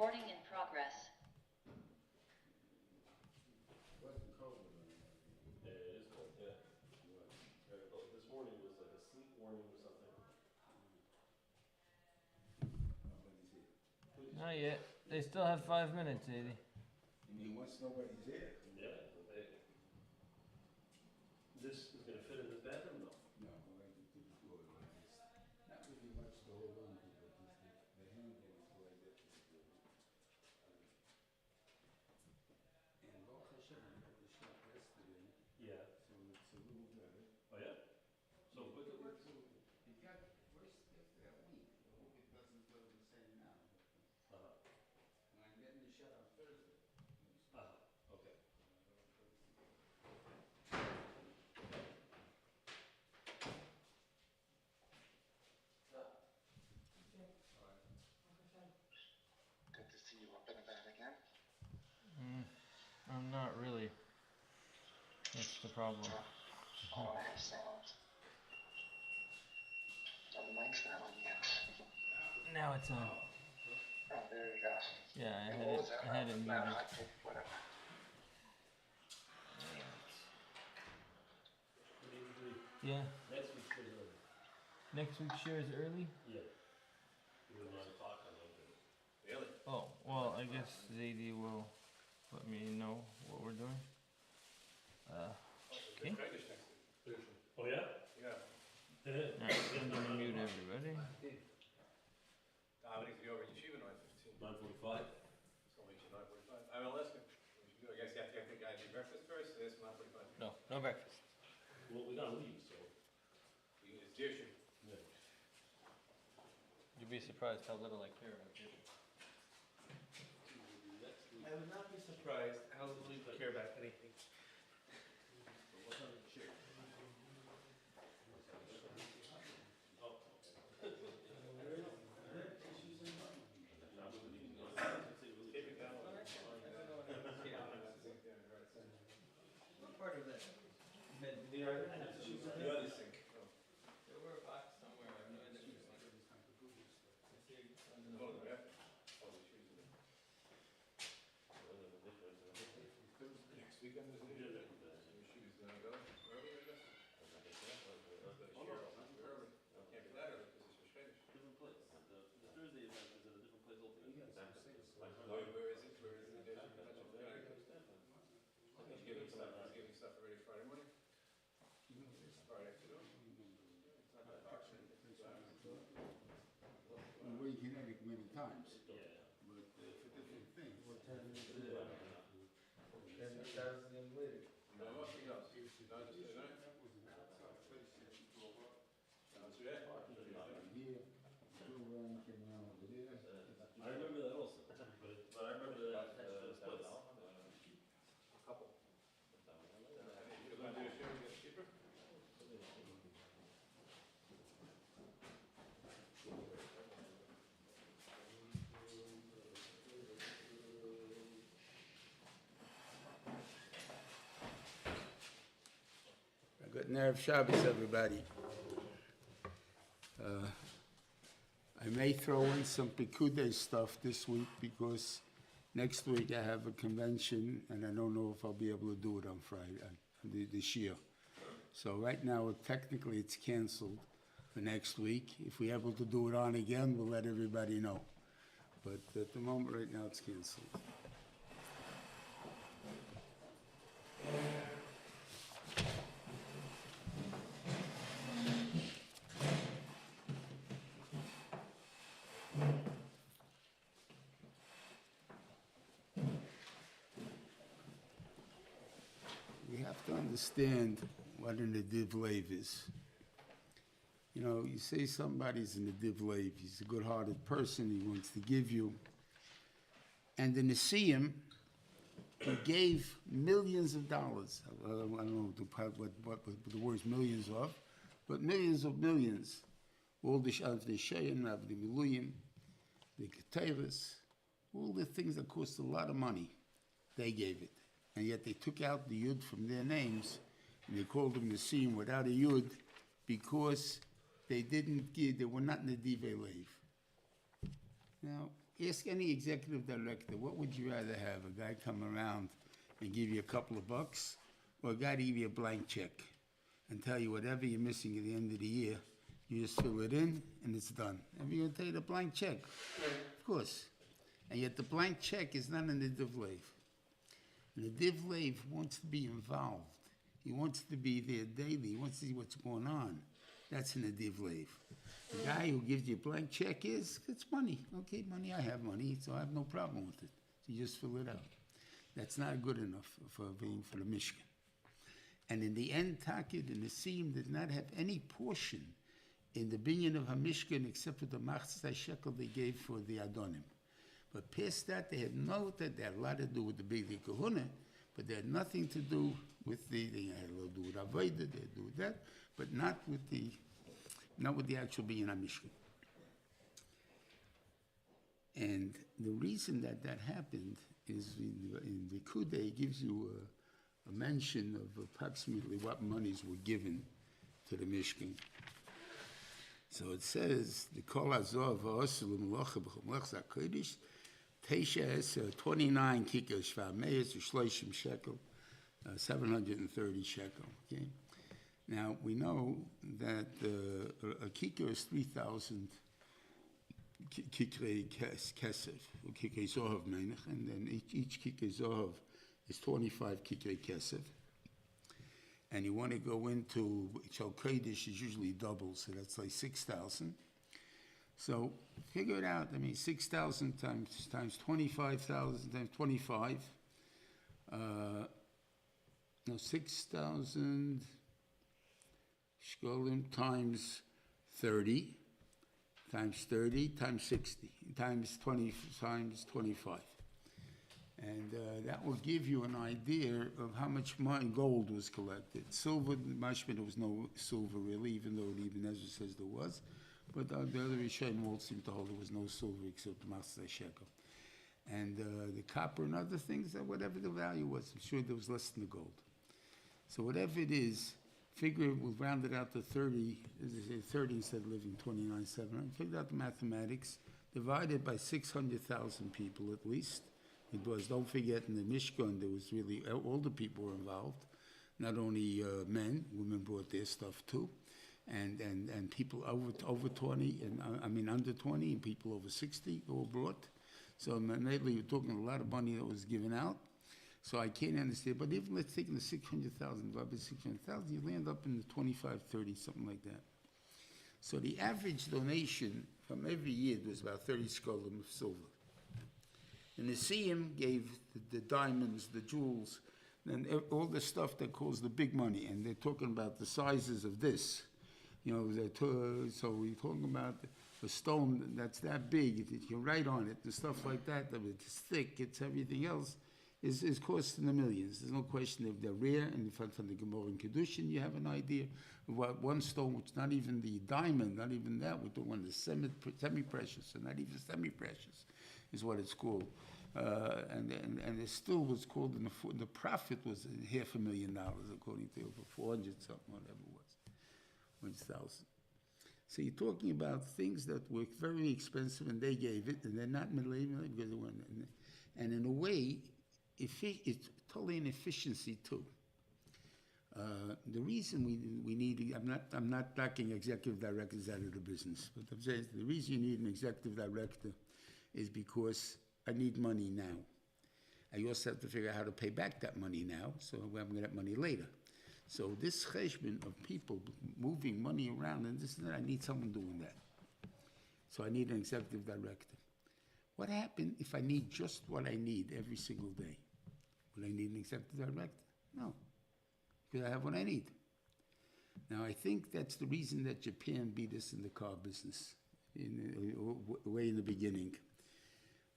Recording in progress. Wasn't cold. Yeah, it is cold, yeah. Very cold. This morning was like a sleep warning or something. Nobody's here. Not yet. They still have 5 minutes, 80. You mean once nobody's here? Yeah, but this is gonna fit in this bathroom though. No, we're going to do the floor. Not really much to hold on to, but just the handle is like that. And Baruch Hashem, I had the shot yesterday, Yeah. so it's a little better. Oh, yeah? So quick it works? It got worse after that week. I hope it doesn't go the same now. Uh-huh. And I'm getting the shot on Thursday. Okay. Good to see you up and about again. I'm not really. That's the problem. Oh, excellent. Oh, the mic's not on yet. Now it's on. Oh, there you go. Yeah, I What was that? had it No, muted. I think whatever. Yeah. Next week's pretty early. Next week's share is early? Yeah. We're 9 o'clock on Monday. Really? Oh, well, I guess Zadie will let me know what we're doing. Okay. Oh, yeah? Yeah. Alright, I'm gonna mute everybody. Dominic, you over at Yeshiva 9:15. 9:45? So makes you 9:45. I will ask him. What you do, I guess you have to get the guy to do breakfast first, so it's 9:45. No, no breakfast. Well, we gotta leave, so. It's the issue. Yeah. You'd be surprised how little I care about you. I would not be surprised how little you care about anything. What time is the share? Keep it down. What part of that? The other sink. There were a box somewhere, I have no idea. Go to the bathroom. Oh, the shoes in there. Next weekend is the issue. Your shoes gonna go early, I guess? Oh, no, Early. Can't be that early, because it's for Shreddish. different place. The Thursday event is at a different place altogether. Where is it? Where is it? Did you mention Friday? He's giving stuff already Friday morning? Friday afternoon? It's not that far. We were in Connecticut many times, Yeah. but it's a different thing. No, nothing else. No, just the night? Sounds good. Here, go around, come around over there. I remember that also, but I remember that, place. A couple. You gonna do a show, get cheaper? Good Erev Shabbos, everybody. I may throw in some Pekude stuff this week because next week I have a convention and I don't know if I'll be able to do it on Friday, the Shiur. So right now, technically it's canceled for next week. If we're able to do it on again, we'll let everybody know. But at the moment, right now, it's canceled. We have to understand what an Nediv Lev is. You know, you say somebody's an Nediv Lev, he's a good-hearted person, he wants to give you. And the Nesiim, he gave millions of dollars. I don't know what the words millions of, but millions of millions. All the Shein, the Miluyim, the Keteris, all the things that cost a lot of money, they gave it. And yet they took out the Yud from their names, and they called them Nesiim without a Yud, because they didn't give, they were not Nediv Lev. Now, Ask any executive director, what would you rather have? A guy come around and give you a couple of bucks, or a guy to give you a blank check and tell you whatever you're missing at the end of the year, you just fill it in and it's done. And you're going to take the blank check, of course. And yet the blank check is not in the divlev. And the divlev wants to be involved. He wants to be there daily. He wants to see what's going on. That's in the divlev. The guy who gives you a blank check it's money. Okay, money, I have money, so I have no problem with it. So you just fill it out. That's not good enough for being for the Mishkan. And in the end, Takid and the Seam did not have any portion in the binyan of HaMishkan except for the machzai shekel they gave for the Adonim. But past that, they had they had a lot to do with the big kahuna, but they had nothing to do with they had a lot to do with Avodah, they had to do with that, but not with the actual binyan HaMishkan. And the reason that happened is in the Kudei, it gives you a mention of approximately what monies were given to the Mishkan. So it says, the Kol Azov Ha'osul M'locha B'chomlech Zakodesh, Teisha 29 kikar shvar meis u'shloishim shekel, 730 shekel. Okay. Now we know that a kikar is 3,000 kikrei kesef, kikrei zohav meinach, and then each kikrei zohav is 25 kikrei kesef. And you want to go into Shal Kodesh is usually double, so that's like 6,000. So figure it out. I mean, 6,000 times 25,000 times 25. 6,000 shkolim times 30 times 30 times 60 times 20 times 25. And that will give you an idea of how much money, gold was collected. Silver, mashma, there was no silver really, even though Ibn Ezra says there was. But the other Rishonim all seem to hold there was no silver except the Masai Shekel. And the copper and other things, whatever the value was, I'm sure there was less than the gold. So whatever it is, figure we'll round it out to 30, as they say, 30 instead of living 29,700. Figure out the mathematics, divided by 600,000 people at least. It was, don't forget, in the Mishkan, there was really, all the people were involved. Not only men, women brought their stuff too. And people over 20, and I mean under 20, and people over 60 all brought. So mainly you're talking a lot of money that was given out. So I can't understand, but even let's take the 600,000, divided by 600,000, you land up in the 25, 30, something like that. So the average donation from every year was about 30 shkolim of silver. And the Siyam gave the diamonds, the jewels, and all the stuff that caused the big money. And they're talking about the sizes of this. You know, so we're talking about a stone that's that big, you can write on it, and stuff like that, it's thick, it's everything else, is costing the millions. There's no question if they're rare, and from the Gemara in Kedushin, you have an idea of what one stone, which not even the diamond, not even that, we're talking about the semi-precious, and not even semi-precious, is what it's called. And it still was called, the profit was $500,000, according to over 400 something, whatever it was, 1,000. So you're talking about things that were very expensive, and they gave it, and they're not middle-aged because they weren't. And in a way, it's totally an efficiency too. The reason we need, I'm not backing executive directors out of the business, but I'm saying the reason you need an executive director is because I need money now. I also have to figure out how to pay back that money now, so I'm going to get money later. So this cheshbon of people moving money around, and this and that, I need someone doing that. So I need an executive director. What happens if I need just what I need every single day? Will I need an executive director? No, because I have what I need. Now, I think that's the reason that Japan beat us in the car business, way in the beginning.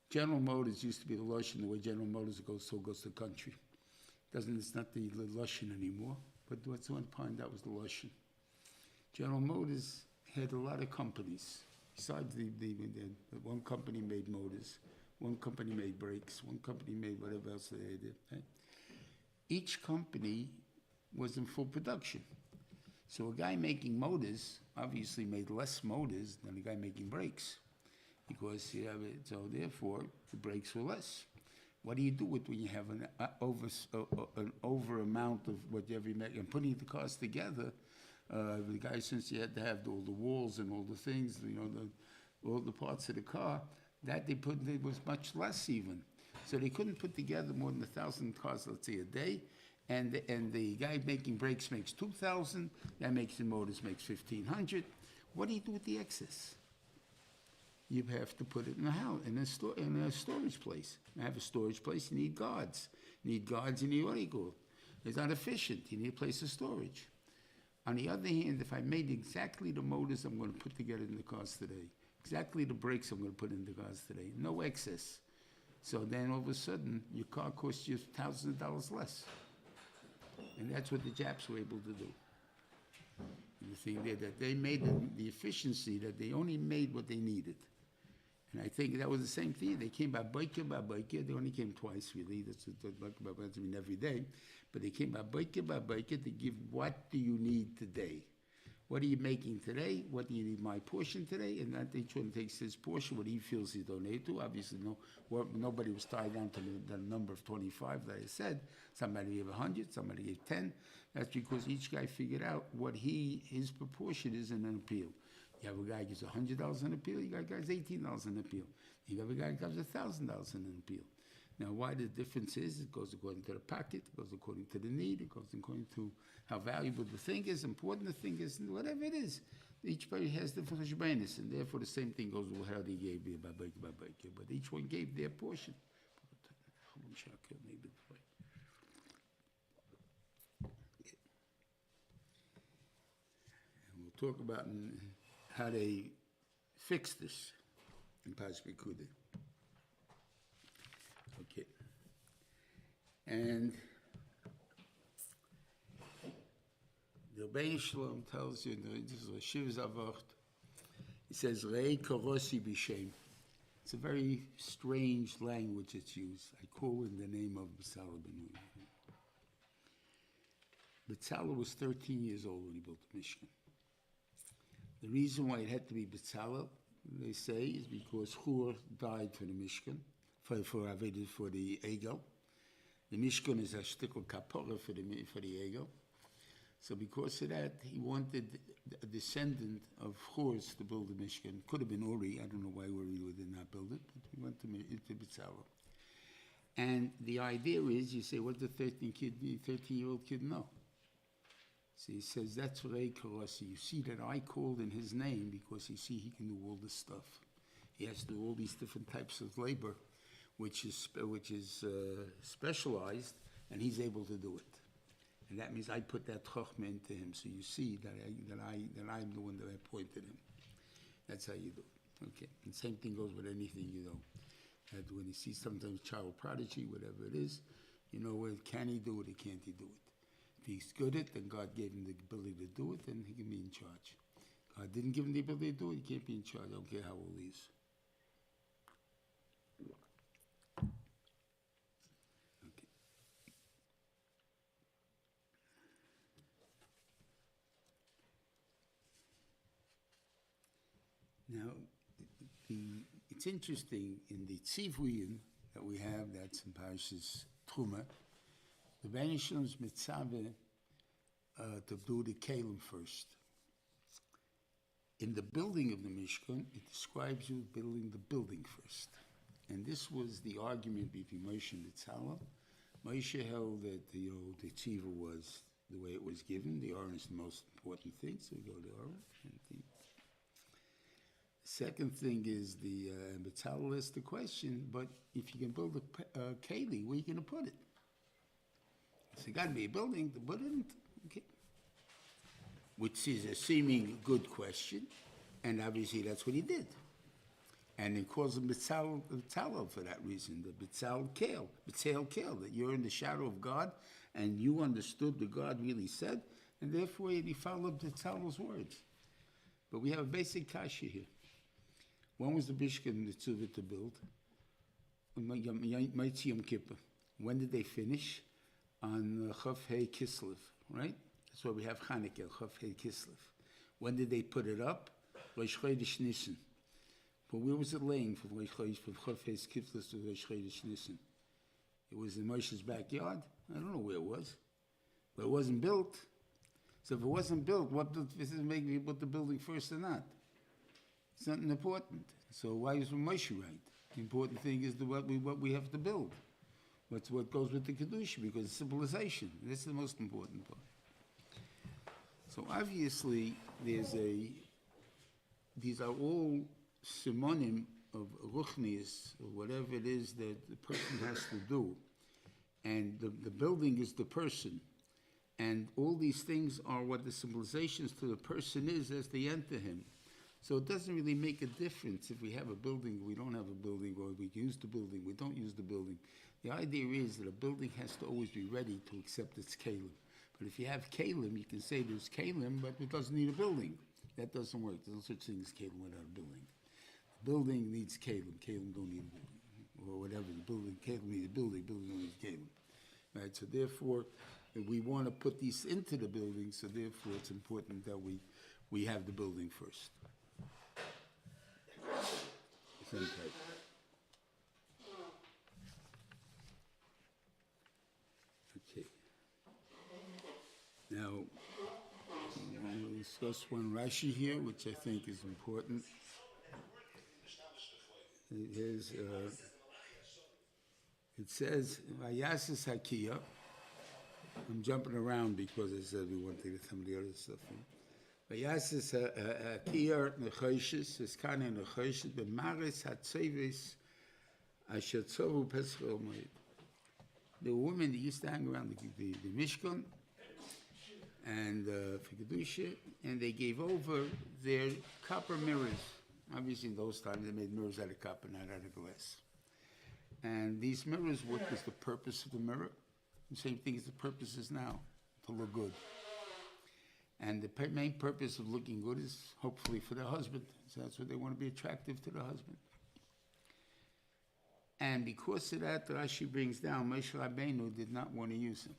General Motors used to be the Lashon, the way General Motors goes, so goes the country. It's not the Lashon anymore, but what's one point that was the Lashon. General Motors had a lot of companies. Besides the one company made motors, one company made brakes, one company made whatever else they did. Right? Each company was in full production. So a guy making motors obviously made less motors than a guy making brakes. because you have it, so therefore the breaks were less. What do you do with when you have an over amount of what you ever make? And putting the cars together, the guy, since you had to have all the walls and all the things, all the parts of the car, that they put, it was much less even. So they couldn't put together more than 1,000 cars, let's say, a day. And the guy making brakes makes 2,000. That makes the motors makes 1,500. What do you do with the excess? You have to put it in a house, in a storage place. You have a storage place, you need guards. You need guards, you need what do you call it? It's not efficient. You need a place of storage. On the other hand, if I made exactly the motors I'm going to put together in the cars today, exactly the brakes I'm going to put in the cars today, no excess. So then all of a sudden, your car costs you thousands of dollars less. And that's what the Japs were able to do. And the thing there, that they made the efficiency, that they only made what they needed. And I think that was the same thing. They came by biker. They only came twice, really. That's I mean every day. But they came by biker to give what do you need today? What are you making today? What do you need my portion today? And that each one takes his portion, what he feels he's donated to. Obviously, nobody was tied down to the number of 25 that I said. Somebody gave 100, somebody gave 10. That's because each guy figured out what his proportion is in an appeal. You have a guy who gives $100 an appeal, you got a guy who gives $18 an appeal. You have a guy who gives $1,000 in an appeal. Now, why the difference is, it goes according to the pocket, it goes according to the need, it goes according to how valuable the thing is, important the thing is, whatever it is. Each has different cheshbonos, and therefore the same thing goes with how they gave me, but each one gave their portion. Maybe and we'll talk about how they fix this in Parshas Pekudei. Okay. And the Rebbeinu Shalom tells you, this is a Shiv Zavort, he says, Rei Korosi B'Shem. It's a very strange language it's used. I call in the name of B'Tzalel ben Uri. B'Tzalel was 13 years old when he built the Mishkan. The reason why it had to be B'Tzalel, they say, is because Hur died for the Mishkan, for the Egel. The Mishkan is a shtickle kapora for the Egel. So because of that, he wanted a descendant of Hur's to build the Mishkan. Could have been Uri. I don't know why Uri did not build it, but he went to B'Tzalel. And the idea is, you say, what does the 13-year-old kid know? So he says, that's Rei Karasi. You see that I called in his name because you see he can do all this stuff. He has to do all these different types of labor, which is specialized, and he's able to do it. And that means I put that chokhmah into him. So you see that I'm the one that I appointed him. That's how you do it. Okay. And same thing goes with anything, That when you see sometimes child prodigy, whatever it is, well, can he do it or can't he do it? If he's good at it, then God gave him the ability to do it, then he can be in charge. God didn't give him the ability to do it, he can't be in charge. I don't care how old he is. Okay. Now, it's interesting in the tzivuyim that we have, that's in Parshas Truma, the Rebbeinu Shalom's mitzvah to do the kelim first. In the building of the Mishkan, it describes you building the building first. And this was the argument between Moshe and B'Tzalel. Moshe held that the tzivah was the way it was given. The Aron is the most important thing, so we go to Aron. Second thing is the B'Tzalel asked the question, but if you can build a keli, where are you going to put it? So it got to be a building to put it in. Okay. Which is a seeming good question, and obviously that's what he did. And it calls him B'Tzalel for that reason, the B'Tzalel Kel, that you're in the shadow of God, and you understood what God really said, and therefore he followed B'Tzalel's words. But we have a basic kasha here. When was the Mishkan Tzuvah to build? Yom Kippur. When did they finish? On Chof Hei Kislev, right? That's why we have Chanukah, Chof Hei Kislev. When did they put it up? Rosh Chodesh Nisan. For where was it laying from Chofes Kiflis to Rosh Chodesh Nisan? It was in Moshe's backyard? I don't know where it was. But it wasn't built. So if it wasn't built, what does it make me put the building first or not? It's not important. So why is Moshe right? The important thing is what we have to build. What goes with the Kedusha, because it's civilization. That's the most important part. So obviously, these are all simonim of ruchnius, or whatever it is that the person has to do. And the building is the person. And all these things are what the symbolizations to the person is as they enter him. So it doesn't really make a difference if we have a building, we don't have a building, or we use the building, we don't use the building. The idea is that a building has to always be ready to accept its kalim. But if you have kalim, you can say there's kalim, but it doesn't need a building. That doesn't work. There's no such thing as kalim without a building. The building needs kalim. Kalim don't need a building. Or whatever, the building, kalim needs a building, building don't need kalim. Right, so therefore, we want to put these into the building, so therefore it's important that we have the building first. Same type. Okay. Now, we'll discuss one Rashi here, which I think is important. It says, Vayasis Hakia. I'm jumping around because I said we want to get some of the other stuff in. Vayasis Hakia Nechoshes, Eskane Nechoshes, Bemaris Hatzevis, Ashatzovu Pesachel Moed. The women that used to hang around the Mishkan and for Kedusha, and they gave over their copper mirrors. Obviously, in those times, they made mirrors out of copper, not out of glass. And these mirrors, what was the purpose of the mirror? The same thing as the purpose is now, to look good. And the main purpose of looking good is hopefully for their husband. So that's what they want to be attractive to the husband. And because of that, Rashi brings down, Moshe Rabbeinu did not want to use them.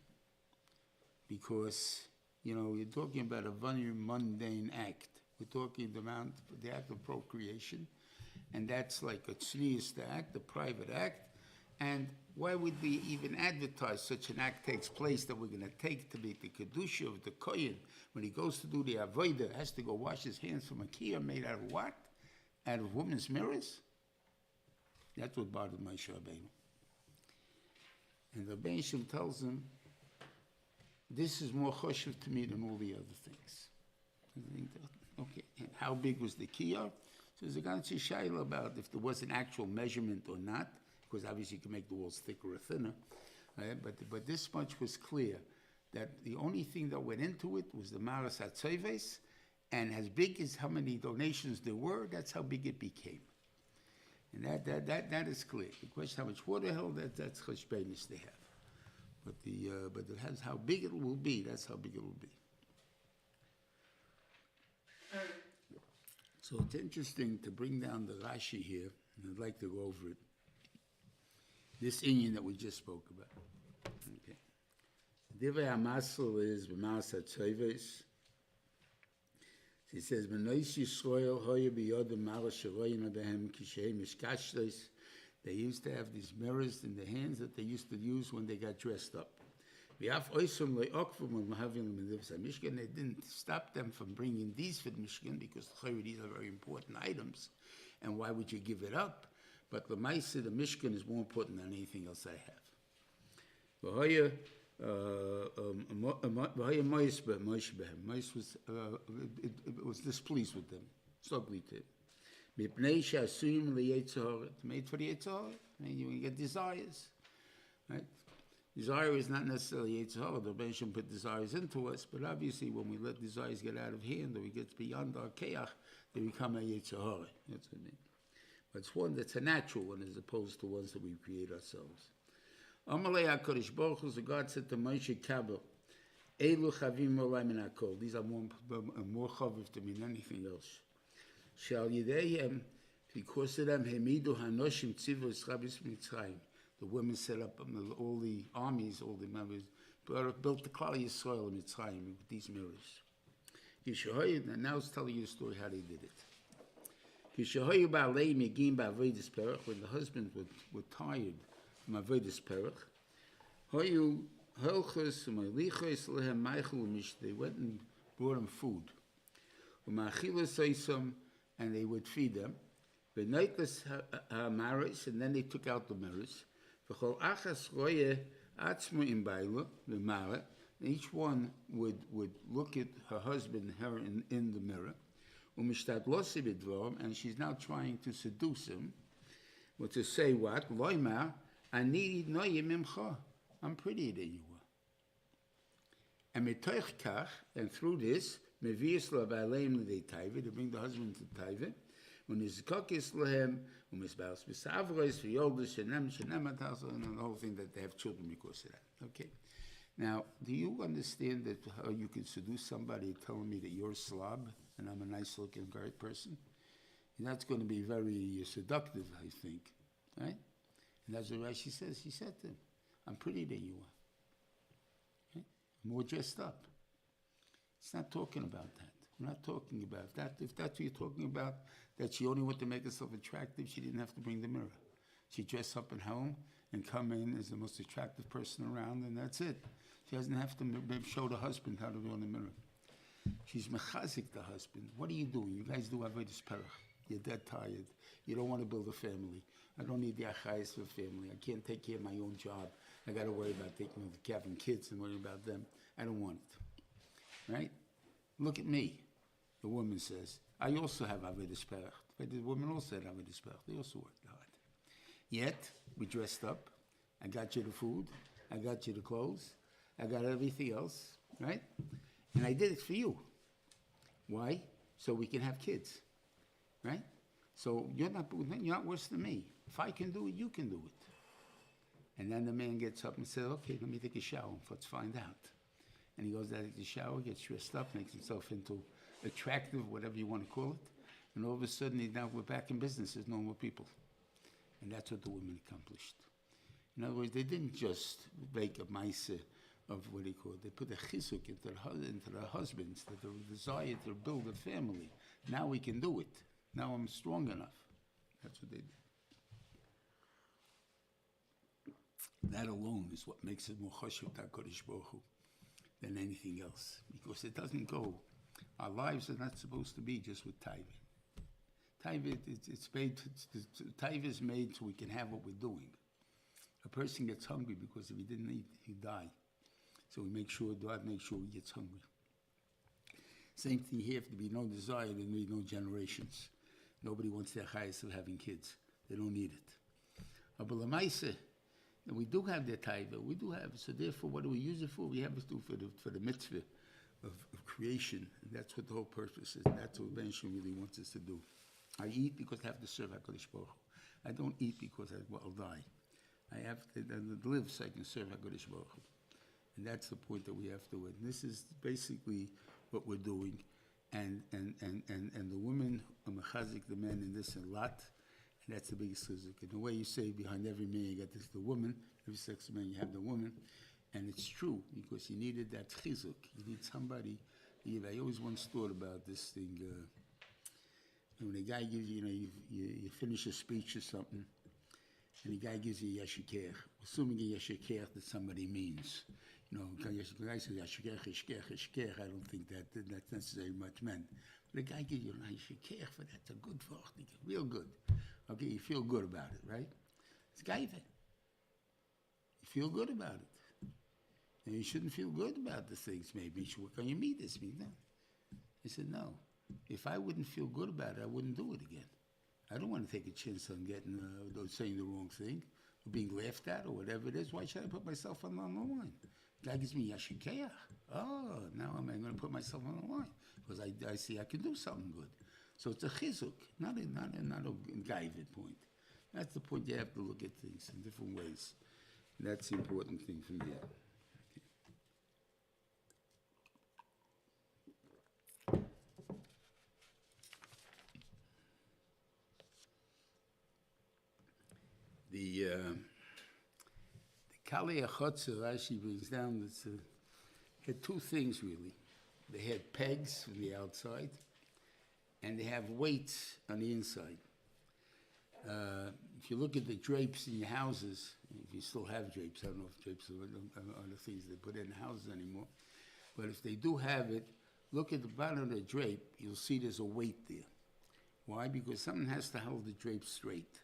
Because, you're talking about a very mundane act. We're talking about the act of procreation. And that's like a tznius act, a private act. And why would we even advertise such an act takes place that we're going to take to be the kedusha of the Kohen? When he goes to do the avodah, has to go wash his hands from a kiyah made out of what? Out of women's mirrors? That's what bothered Moshe Rabbeinu. And the Rebbeinu Shem tells him, this is more choshev to me than all the other things. Okay, and how big was the kiyah? So there's a ganze shaila about if there was an actual measurement or not, because obviously you can make the walls thicker or thinner. Right? But this much was clear, that the only thing that went into it was the maras hatzoves, and as big as how many donations there were, that's how big it became. And that is clear. The question how much water held, that's cheshbenis they have. But it has how big it will be, that's how big it will be. So it's interesting to bring down the Rashi here, and I'd like to go over it. This inyan that we just spoke about. Okay. Divrei HaMasel is b'maas hatzoves. He says, "B'nois Yisrael hoya b'yodem maras sheroyim abehem kisheim mishkashtos." They used to have these mirrors in the hands that they used to use when they got dressed up. V'af oisum le'okvum u'mahavim l'medivs HaMishkan. They didn't stop them from bringing these for the Mishkan because these are very important items. And why would you give it up? But the Maisa, the Mishkan, is more important than anything else I have. Moise was displeased with them, so ugly to him. Made for the Yitzhar, and you get desires, right? Desire is not necessarily Yitzhar. The Rebbe Shem put desires into us, but obviously when we let desires get out of hand or we get beyond our keach, they become a Yitzhar. That's what I mean. But it's one that's a natural one as opposed to ones that we create ourselves. Amalei HaKadosh Baruch Hu, God said to Moshe Kabel, Elu chavim olam min hakol. These are more chaviv to me than anything else. Shal yideihem, because of them, hemidu hanoshim tzivos rabis mitzrayim. The women set up all the armies, all the members, built the Klal Yisrael in Mitzrayim with these mirrors. Yishahoyed, and now it's telling you the story how they did it. Kishahoyu ba'alei megim ba'avodas perach, when the husbands were tired from avodas perach, hoyu holchos u'malichos lehem meichel u'mish, they went and brought them food. U'ma'achilas oisam, and they would feed them. V'noitlas ha'maris, and then they took out the mirrors. V'chol achas roye atzmo im bailu, v'mara, and each one would look at her husband, her in the mirror. And she's now trying to seduce him. Well, to say what? Loimar, ani noyim imcha. I'm prettier than you are. And metoich kach, and through this, mevius lo ba'aleim l'dei taiva, to bring the husband to taiva. When his kokis lehem, u'misbaus b'savros, v'yoldus, shenem ataso, and the whole thing that they have children because of that. Okay. Now, do you understand that how you can seduce somebody telling me that you're a slob and I'm a nice-looking great person? And that's going to be very seductive, I think, right? And that's what Rashi says. He said to him, I'm prettier than you are. Okay? More dressed up. It's not talking about that. We're not talking about that. If that's what you're talking about, that she only wanted to make herself attractive, she didn't have to bring the mirror. She dressed up at home and come in as the most attractive person around, and that's it. She doesn't have to show the husband how to be on the mirror. She's mechazik the husband. What are you doing? You guys do avodas perach. You're dead tired. You don't want to build a family. I don't need the achayis for a family. I can't take care of my own job. I got to worry about taking care of kids and worrying about them. I don't want it. Right? Look at me. The woman says, I also have avodas perach. But the woman also had avodas perach. They also worked hard. Yet, we dressed up. I got you the food. I got you the clothes. I got everything else, right? And I did it for you. Why? So we can have kids, right? So you're not worse than me. If I can do it, you can do it. And then the man gets up and says, okay, let me take a shower. Let's find out. And he goes down to the shower, gets dressed up, makes himself into attractive, whatever you want to call it. And all of a sudden, we're back in business as normal people. And that's what the women accomplished. In other words, they didn't just make a maisa of what they call it. They put a chizuk into their husbands, that the desire to build a family. Now we can do it. Now I'm strong enough. That's what they did. That alone is what makes it more chashuv HaKadosh Baruch Hu than anything else. Because it doesn't go. Our lives are not supposed to be just with taiva. Taiva, it's made. Taiva is made so we can have what we're doing. A person gets hungry because if he didn't eat, he'd die. So we make sure, God makes sure he gets hungry. Same thing here, if there be no desire, there be no generations. Nobody wants their highest of having kids. They don't need it. But Lamaisa, and we do have the taiva, we do have it. So therefore, what do we use it for? We have it for the mitzvah of creation. And that's what the whole purpose is. And that's what Grashon really wants us to do. I eat because I have to serve HaKadosh Baruch Hu. I don't eat because I'll die. I have to live so I can serve HaKadosh Baruch Hu. And that's the point that we have to win. This is basically what we're doing. And the women are mechazik the men in this a lot. And that's the biggest chizuk. And the way you say behind every man you got this the woman, every sex man you have the woman. And it's true, because you needed that chizuk. You need somebody. I always once thought about this thing. When a guy gives you, you finish a speech or something, and the guy gives you a yashikech, assuming a yashikech that somebody means. The guy says yashikech, yashikech, I don't think that's necessarily much meant. But the guy gives you a yashikech, but that's a good word, real good. Okay, you feel good about it, right? It's gaiva. You feel good about it. And you shouldn't feel good about the things, maybe. You should work on your midas. I said, no. If I wouldn't feel good about it, I wouldn't do it again. I don't want to take a chance on getting, saying the wrong thing, or being laughed at, or whatever it is. Why should I put myself on the line? God gives me yashikeach. Oh, now I'm going to put myself on the line because I see I can do something good. So it's a chizuk, not a gaivid point. That's the point. You have to look at things in different ways. And that's the important thing from here. The Kali Achotzer, Rashi brings down, had two things really. They had pegs from the outside, and they have weights on the inside. If you look at the drapes in your houses, if you still have drapes, I don't know if drapes are the things they put in houses anymore, but if they do have it, look at the bottom of the drape, you'll see there's a weight there. Why? Because something has to hold the drape straight.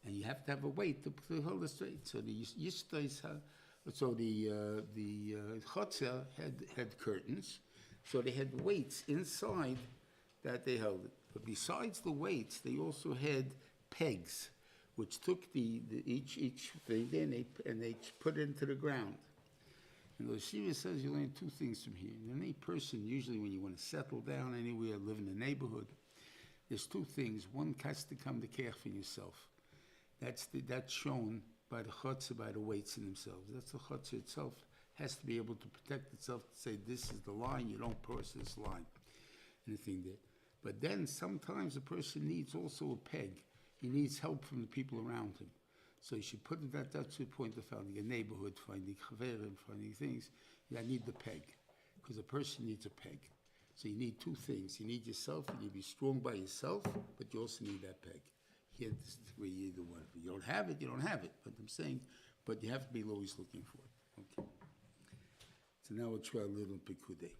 And you have to have a weight to hold it straight. So the chotzer had curtains, so they had weights inside that they held it. But besides the weights, they also had pegs, which took each thing there and they put it into the ground. And the Shiva says you learn two things from here. Any person, usually when you want to settle down anywhere, live in a neighborhood, there's two things. One has to come to care for yourself. That's shown by the chutzah, by the weights in themselves. That's the chutzah itself has to be able to protect itself, to say this is the line, you don't cross this line. Anything there. But then sometimes a person needs also a peg. He needs help from the people around him. So you should put that's the point of finding a neighborhood, finding chaverim, finding things. I need the peg, because a person needs a peg. So you need two things. You need yourself, you need to be strong by yourself, but you also need that peg. Here, this is where you either one. If you don't have it, you don't have it. But I'm saying, but you have to be always looking for it. Okay. So now we'll try a little pikude.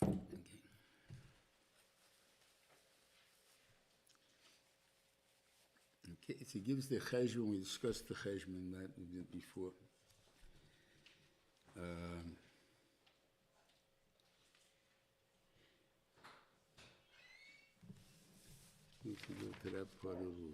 Okay. Okay, so he gives the cheshbon. We discussed the cheshbon that before. We can go to that part of the.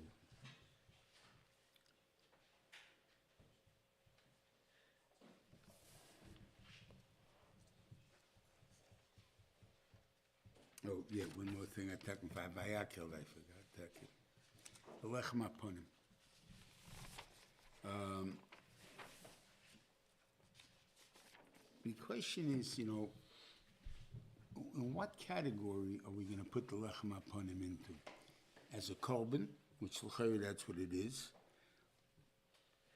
Oh, yeah, one more thing I talked about Vayakhel, I forgot. The lechem aponim. The question is, in what category are we going to put the lechem aponim into? As a korban, which l'chayr, that's what it is.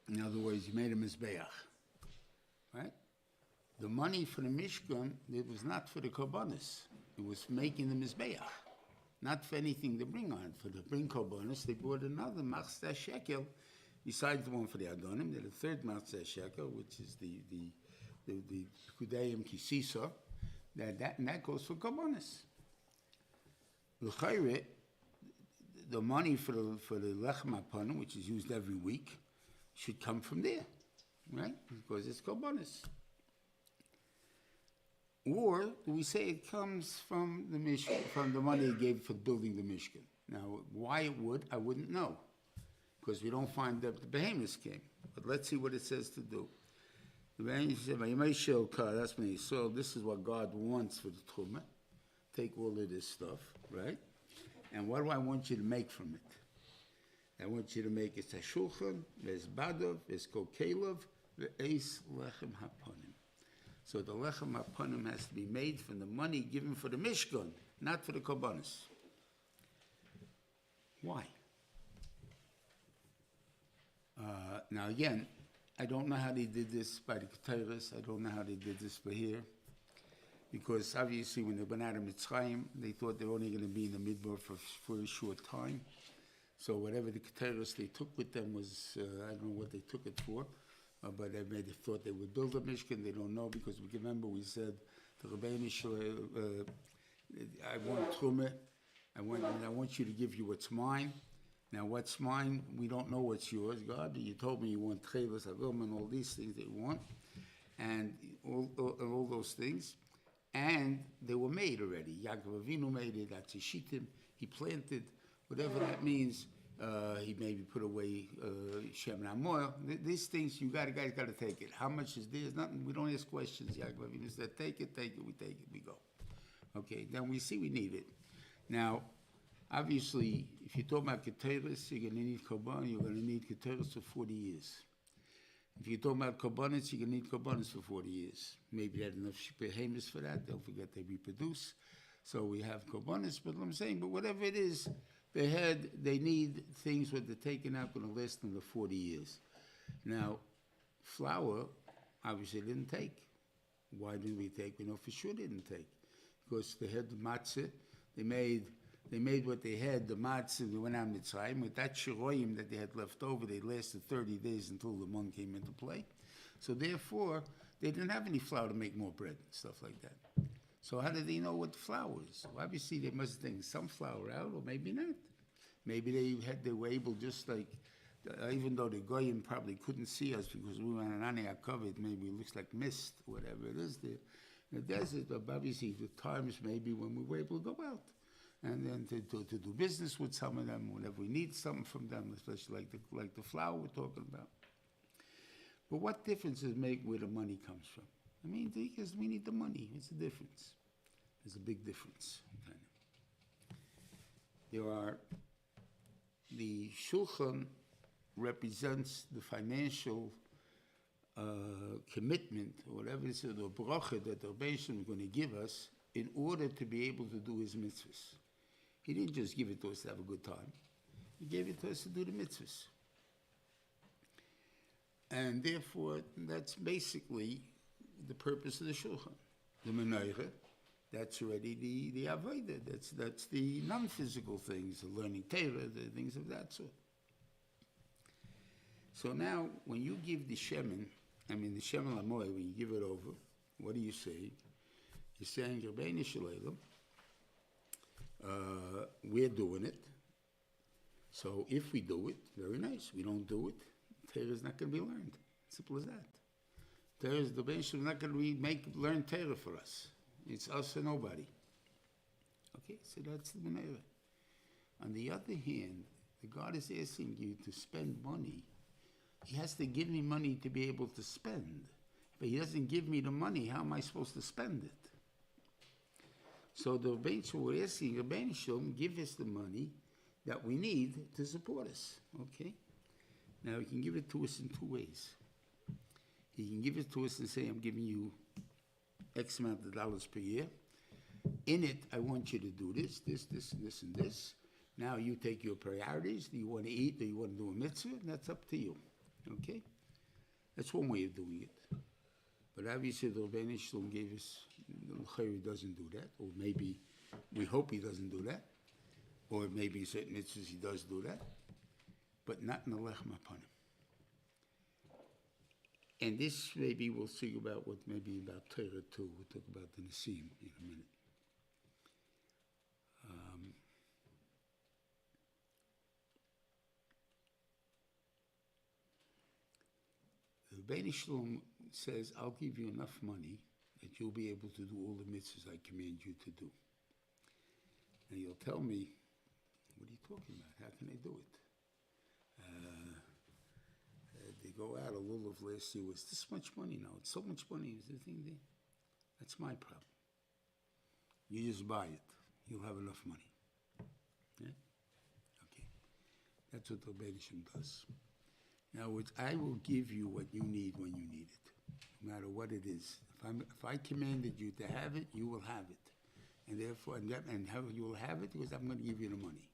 In other words, you made a mizbeach, right? The money for the Mishkan, it was not for the korbanos. It was making the mizbeach, not for anything to bring on. For the bring korbanos, they brought another machzeh shekel, besides the one for the adonim. They had a third machzeh shekel, which is the kudayim kisisa. That goes for korbanos. L'chayr, the money for the lechem aponim, which is used every week, should come from there, right? Because it's korbanos. Or do we say it comes from the Mishkan, from the money he gave for building the Mishkan? Now, why it would, I wouldn't know, because we don't find that the behemoths came. But let's see what it says to do. The behemoth said, that's when he saw, this is what God wants for the Truma. Take all of this stuff, right? And what do I want you to make from it? I want you to make it a shulchan, there's badov, there's kokelov, there's lechem haponim. So the lechem haponim has to be made from the money given for the Mishkan, not for the korbanos. Why? Now again, I don't know how they did this by the Keteris. I don't know how they did this for here. Because obviously when they went out of Mitzrayim, they thought they were only going to be in the Midbar for a short time. So whatever the Keteris they took with them was, I don't know what they took it for, but they thought they would build a Mishkan. They don't know, because we remember we said to Rebbeinu Shlomo, I want Truma, I want you to give you what's mine. Now what's mine, we don't know what's yours, God. You told me you want Trevis, Avim, and all these things that you want, and all those things. And they were made already. Ya'akov Avinu made it, Atzishitim, he planted, whatever that means. He maybe put away Shem Namoil. These things, guys got to take it. How much is theirs? Nothing. We don't ask questions. Ya'akov Avinu said, take it, we take it, we go. Okay, then we see we need it. Now, obviously, if you talk about Keteris, you're going to need Korban, you're going to need Keteris for 40 years. If you talk about korbanos, you're going to need korbanos for 40 years. Maybe they had enough behemoths for that. Don't forget they reproduce. So we have korbanos, but I'm saying, but whatever it is, they need things that they're taken out going to last them for 40 years. Now, flour, obviously didn't take. Why didn't we take? We know for sure didn't take. because they had the matzah. They made what they had, the matzah, they went on Mitzrayim. With that shiroyim that they had left over, they lasted 30 days until the month came into play. So therefore, they didn't have any flour to make more bread and stuff like that. So how did they know what the flour is? Well, obviously, they must have taken some flour out, or maybe not. Maybe they were able, just like, even though the goyim probably couldn't see us because we were on an aniah covered, maybe it looks like mist, whatever it is there. In the desert, but obviously the times maybe when we were able to go out and then to do business with some of them, whenever we need something from them, especially like the flour we're talking about. But what difference does it make where the money comes from? I mean, because we need the money. It's a difference. There's a big difference. There are, the Shulchan represents the financial commitment, or whatever it is, the bracha that the Rebbe is going to give us in order to be able to do his mitzvahs. He didn't just give it to us to have a good time. He gave it to us to do the mitzvahs. And therefore, that's basically the purpose of the Shulchan. The Menorah, that's already the Avodah. That's the non-physical things, the learning Torah, the things of that sort. So now, when you give the Shemin, the Shemin Lamoy, when you give it over, what do you say? You're saying, Rabbeinu Shalom, we're doing it. So if we do it, very nice. We don't do it, Torah is not going to be learned. Simple as that. Torah is, the Rebbeinu Shalom not going to learn Torah for us. It's us or nobody. Okay, so that's the Menorah. On the other hand, the God is asking you to spend money. He has to give me money to be able to spend. But he doesn't give me the money. How am I supposed to spend it? So the Rebbeinu Shalom, we're asking Rebbeinu Shalom, give us the money that we need to support us. Okay? Now, he can give it to us in two ways. He can give it to us and say, I'm giving you X amount of dollars per year. In it, I want you to do this, and this. Now you take your priorities. Do you want to eat? Do you want to do a mitzvah? That's up to you. Okay? That's one way of doing it. But obviously the Rebbeinu Shalom gave us, the L'chayr doesn't do that, or maybe we hope he doesn't do that, or maybe in certain mitzvahs he does do that, but not in the lechem hapanim. And this maybe we'll see about what maybe about Torah too. We'll talk about the Nesim in a minute. The Rebbeinu Shalom says, I'll give you enough money that you'll be able to do all the mitzvahs I command you to do. And you'll tell me, what are you talking about? How can I do it? They go out, a little of last year was this much money now. It's so much money. Is the thing there? That's my problem. You just buy it. You'll have enough money. Yeah? Okay. That's what the Rebbeinu Shalom does. Now, I will give you what you need when you need it, no matter what it is. If I commanded you to have it, you will have it. And therefore, you will have it because I'm going to give you the money.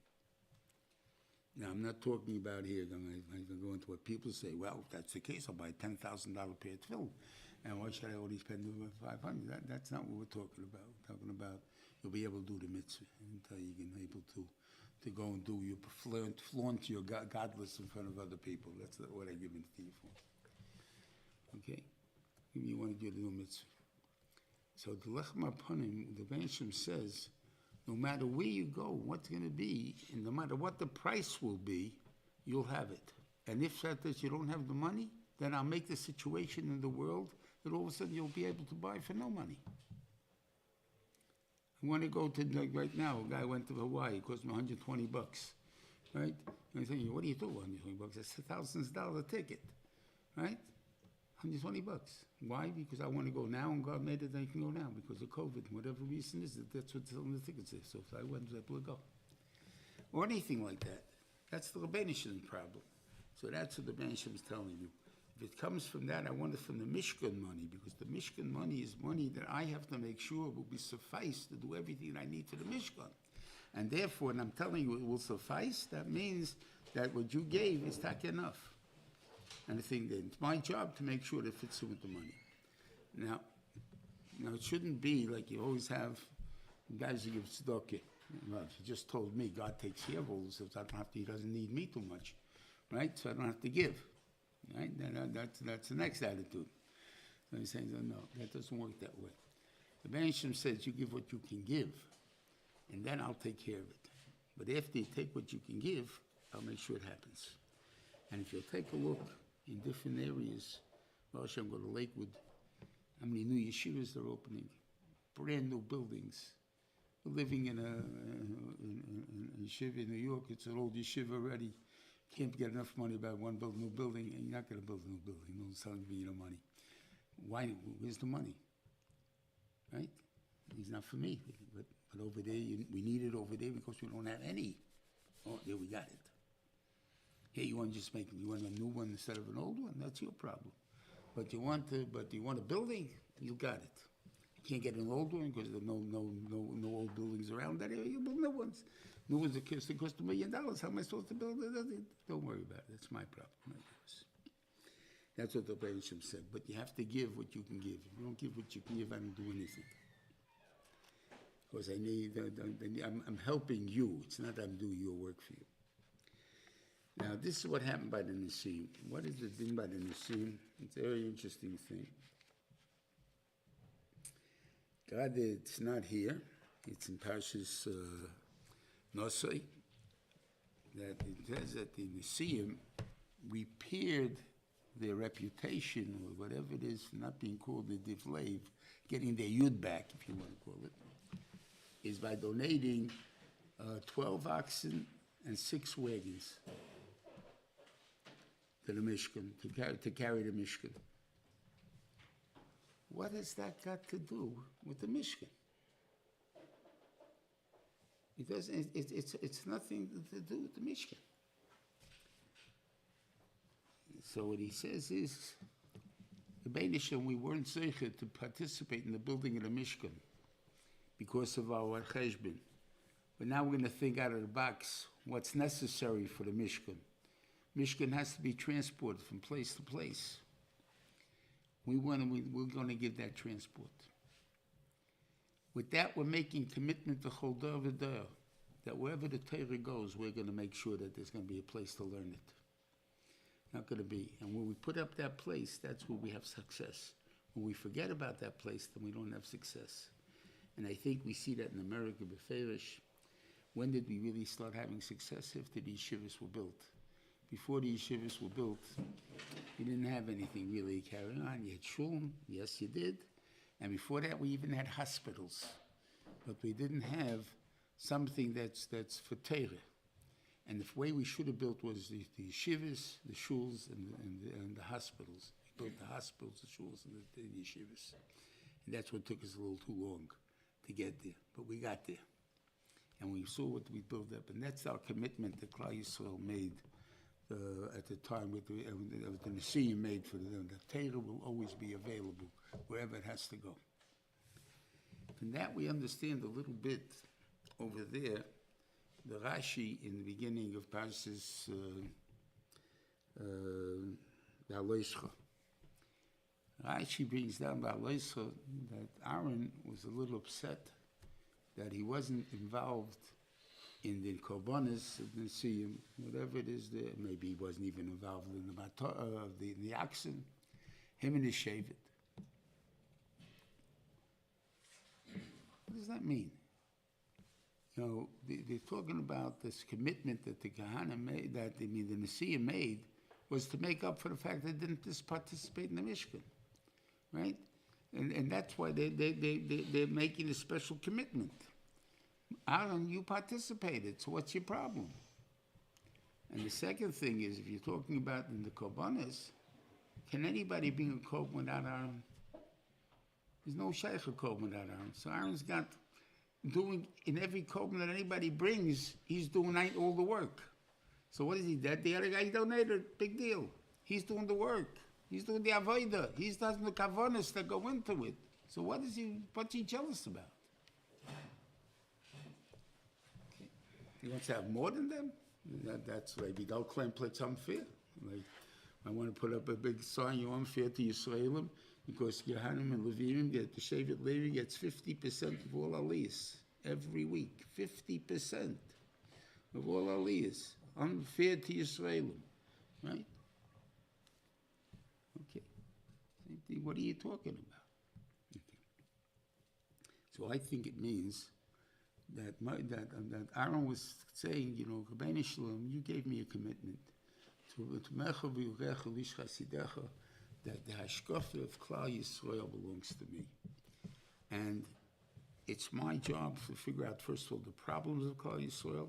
Now, I'm not talking about here, I'm going to go into what people say, well, if that's the case, I'll buy a $10,000 pair of tefillin. And why should I only spend $500? That's not what we're talking about. We're talking about you'll be able to do the mitzvah until you're able to go and do your flaunt your godless in front of other people. That's what I give it to you for. Okay? You want to do the mitzvah. So the lechem hapanim, the Rebbeinu Shalom says, no matter where you go, what's going to be, and no matter what the price will be, you'll have it. And if that you don't have the money, then I'll make the situation in the world that all of a sudden you'll be able to buy for no money. I want to go to, like right now, a guy went to Hawaii, it cost me $120, right? And I say, what do you do, $120? That's $1,000 ticket, right? $120. Why? Because I want to go now, and God made it that I can go now because of COVID, whatever reason is it. That's what's on the tickets there. So if I went, I would go. Or anything like that. That's the Rebbeinu Shalom problem. So that's what the Rebbeinu Shalom is telling you. If it comes from that, I want it from the Mishkan money, because the Mishkan money is money that I have to make sure will be suffice to do everything I need to the Mishkan. And therefore, when I'm telling you it will suffice, that means that what you gave is tak enough. And I think that it's my job to make sure that it fits in with the money. Now it shouldn't be like you always have Guys who give tzedakah. Well, he just told me God takes care of all this, so I don't have to, he doesn't need me too much, right? So I don't have to give, right? That's the next attitude. So he's saying, no, that doesn't work that way. The Banish says you give what you can give, and then I'll take care of it. But after you take what you can give, I'll make sure it happens. And if you'll take a look in different areas, well, I'm going to Lakewood, how many new yeshivas they're opening, brand new buildings. We're living in a yeshiva in New York. It's an old yeshiva already. Can't get enough money about one new building, and you're not going to build a new building. No one's telling me no money. Why? Where's the money? Right? It's not for me. But over there, we need it over there because we don't have any. Oh, there we got it. Here you want to just you want a new one instead of an old one. That's your problem. But you want a building. You got it. You can't get an old one because there's no old buildings around that area. You build new ones. New ones that cost $1 million. How am I supposed to build it? Don't worry about it. That's my problem, not yours. That's what the Rebbeinu said. But you have to give what you can give. If you don't give what you can give, I don't do anything. Because I'm helping you. It's not that I'm doing your work for you. Now, this is what happened by the Nisim. What is the thing by the Nisim? It's a very interesting thing. God, it's not here. It's in Parshas Nosai. That it says that the Nisim repaired their reputation, or whatever it is, for not being called the Divlev, getting their Yud back, if you want to call it, is by donating 12 oxen and 6 wagons to the Mishkan, to carry the Mishkan. What has that got to do with the Mishkan? It's nothing to do with the Mishkan. So what he says is, the Beinishim, we weren't zeicher to participate in the building of the Mishkan because of our cheshbon. But now we're going to think out of the box what's necessary for the Mishkan. Mishkan has to be transported from place to place. We're going to give that transport. With that, we're making commitment to Choldor V'Dor, that wherever the Torah goes, we're going to make sure that there's going to be a place to learn it. Not going to be. And when we put up that place, that's where we have success. When we forget about that place, then we don't have success. And I think we see that in America, Beferish. When did we really start having success? After the yeshivas were built. Before the yeshivas were built, you didn't have anything really carrying on. You had shulm, yes you did. And before that, we even had hospitals. But we didn't have something that's for Torah. And the way we should have built was the yeshivas, the shuls, and the hospitals. We built the hospitals, the shuls, and the yeshivas. And that's what took us a little too long to get there. But we got there. And we saw what we built up. And that's our commitment that Klal Yisrael made at the time with the Nesiim made for them. The Torah will always be available wherever it has to go. From that we understand a little bit over there, the Rashi in the beginning of Parshas Vayakhel. Rashi brings down Vayakhel that Aaron was a little upset that he wasn't involved in the korbanos of the Nesiim, whatever it is there. Maybe he wasn't even involved in the oxen, him and his shevet. What does that mean? You know, they're talking about this commitment that the Kahana made, the Nesiim made, was to make up for the fact they didn't just participate in the Mishkan, right? And that's why they're making a special commitment. Aaron, you participated, so what's your problem? And the second thing is, if you're talking about in the korbanos, can anybody bring a korban without Aaron? There's no shaykh korban without Aaron. So Aaron's got doing in every korban that anybody brings, he's doing all the work. So what is he? That the other guy donated, big deal. He's doing the work. He's doing the avodah. He's doing the kavanas that go into it. So what's he jealous about? He wants to have more than them? That's like Vidal Klein plays unfair. Like, I want to put up a big sign, you're unfair to Yisraelim, because Yehanim and Levim get, the Shevet Levi gets 50% of all aliyahs. every week, 50% of all aliyahs, unfair to Yisraelim, right? Okay, same thing, what are you talking about? Okay. So I think it means that Aaron was saying, you know, Rabbeinu Shalom, you gave me a commitment to Mecha v'Yurecha Lish Chasidecha, that the hashkafa of Klal Yisrael belongs to me. And it's my job to figure out, first of all, the problems of Klal Yisrael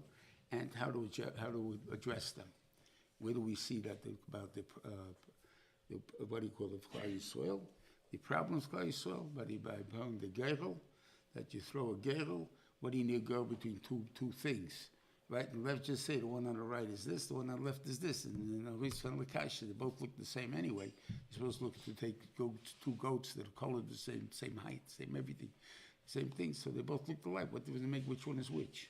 and how to address them. Where do we see that about the what do you call it, Klal Yisrael? The problems of Klal Yisrael, by blowing the gerel, that you throw a gerel. What do you need to go between two things? Right and left, just say the one on the right is this, the one on the left is this, and they both look the same anyway. You're supposed to take two goats that are colored the same height, same everything, same thing, so they both look alike. What does it make which one is which?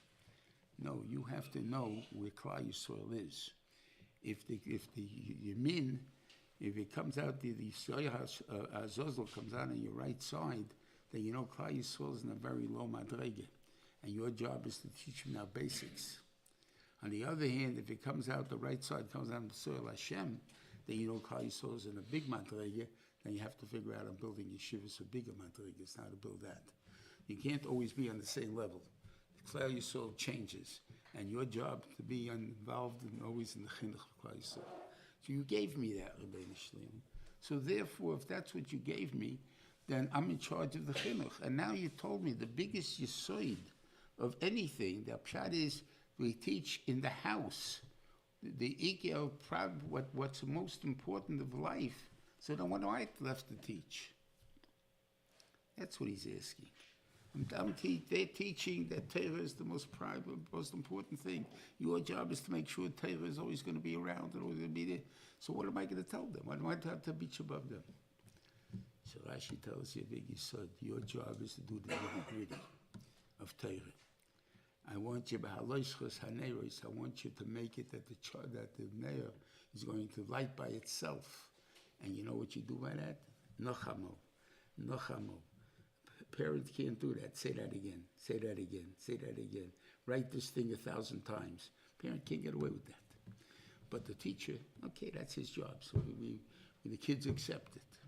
No, you have to know where Klal Yisrael is. If the Yamin, if it comes out, the Azazel comes out on your right side, then you know Klal Yisrael is in a very low madrege, and your job is to teach them now basics. On the other hand, if it comes out the right side, comes out on the soil Hashem, then you know Klal Yisrael is in a big madrege, then you have to figure out on building yeshivas for bigger madreges, how to build that. You can't always be on the same level. Klal Yisrael changes, and your job to be involved and always in the chinuch of Klal Yisrael. So you gave me that, Reuven Shlit. So therefore, if that's what you gave me, then I'm in charge of the chinuch. And now you told me the biggest yesod of anything, the pshat is we teach in the house, the ikeo, what's most important of life. So then what do I left to teach? That's what he's asking. They're teaching that Torah is the most private, most important thing. Your job is to make sure Torah is always going to be around and always going to be there. So what am I going to tell them? What do I have to beach above them? So Rashi tells you, big yesod, your job is to do the nitty-gritty of Torah. I want you, I want you to make it that the Neir is going to light by itself. And you know what you do by that? Nochamo. Parents can't do that. Say that again. Say that again. Say that again. Write this thing 1,000 times. Parent can't get away with that. But the teacher, okay, that's his job. So the kids accept it.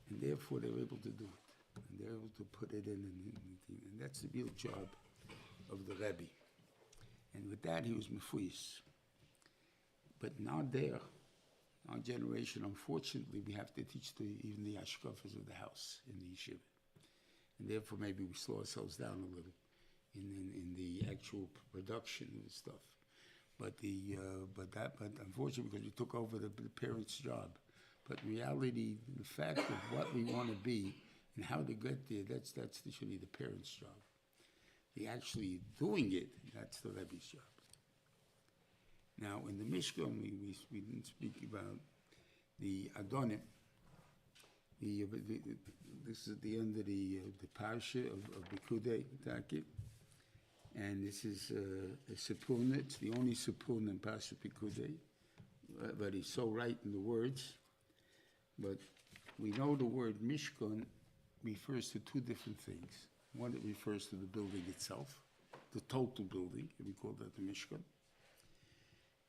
And therefore they're able to do it. And they're able to put it in. And that's the real job of the Rebbe. And with that, he was mefuyis. But now our generation, unfortunately, we have to teach even the ashkafas of the house in the yeshiva. And therefore, maybe we slow ourselves down a little in the actual production of stuff. But unfortunately, because we took over the parents' job. But in reality, the fact of what we want to be and how to get there, that's literally the parents' job. The actually doing it, that's the Rebbe's job. Now, in the Mishkan, we didn't speak about the Adonim. This is at the end of the Parsha of Bikudei Takib. And this is a Sepurna. It's the only Sepurna in Parsha Bikudei. But he's so right in the words. But we know the word Mishkan refers to two different things. One, it refers to the building itself, the total building, and we call that the Mishkan.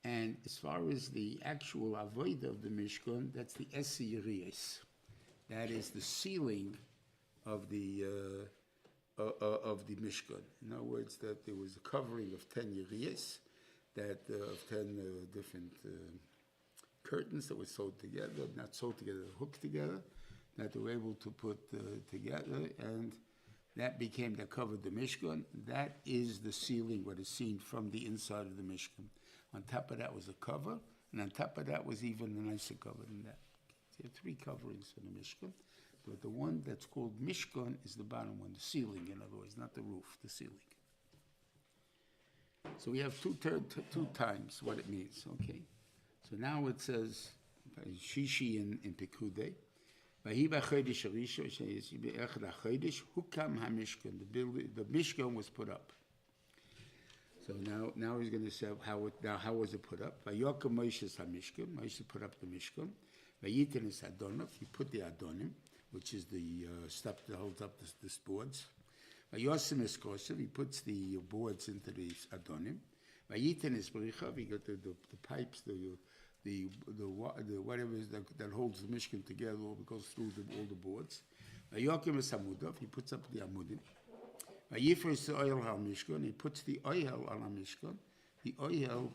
And as far as the actual avodah of the Mishkan, that's the Esi Yeriyos. That is the ceiling of the Mishkan. In other words, that there was a covering of 10 Yeriyos, of 10 different curtains that were sewed together, not sewed together, hooked together, that they were able to put together, and that covered the Mishkan. That is the ceiling, what is seen from the inside of the Mishkan. On top of that was a cover, and on top of that was even a nicer cover than that. So there are 3 coverings for the Mishkan, but the one that's called Mishkan is the bottom one, the ceiling, in other words, not the roof, the ceiling. So we have two times what it means, okay? So now it says, Shishi in Pekudei, the Mishkan was put up. So now he's going to say how was it put up? Vayakhel Moshe HaMishkan. Moshe put up the Mishkan. Vayitin is Adonim. He put the Adonim, which is the stuff that holds up the boards. Vayosim es kosher, he puts the boards into the adonim. Vayiten es berichav, he got the pipes, the whatever is that holds the mishkan together, all goes through all the boards. Vayokim es amudav, he puts up the amudim. Vayifres oil al mishkan, he puts the oil on the mishkan. The oil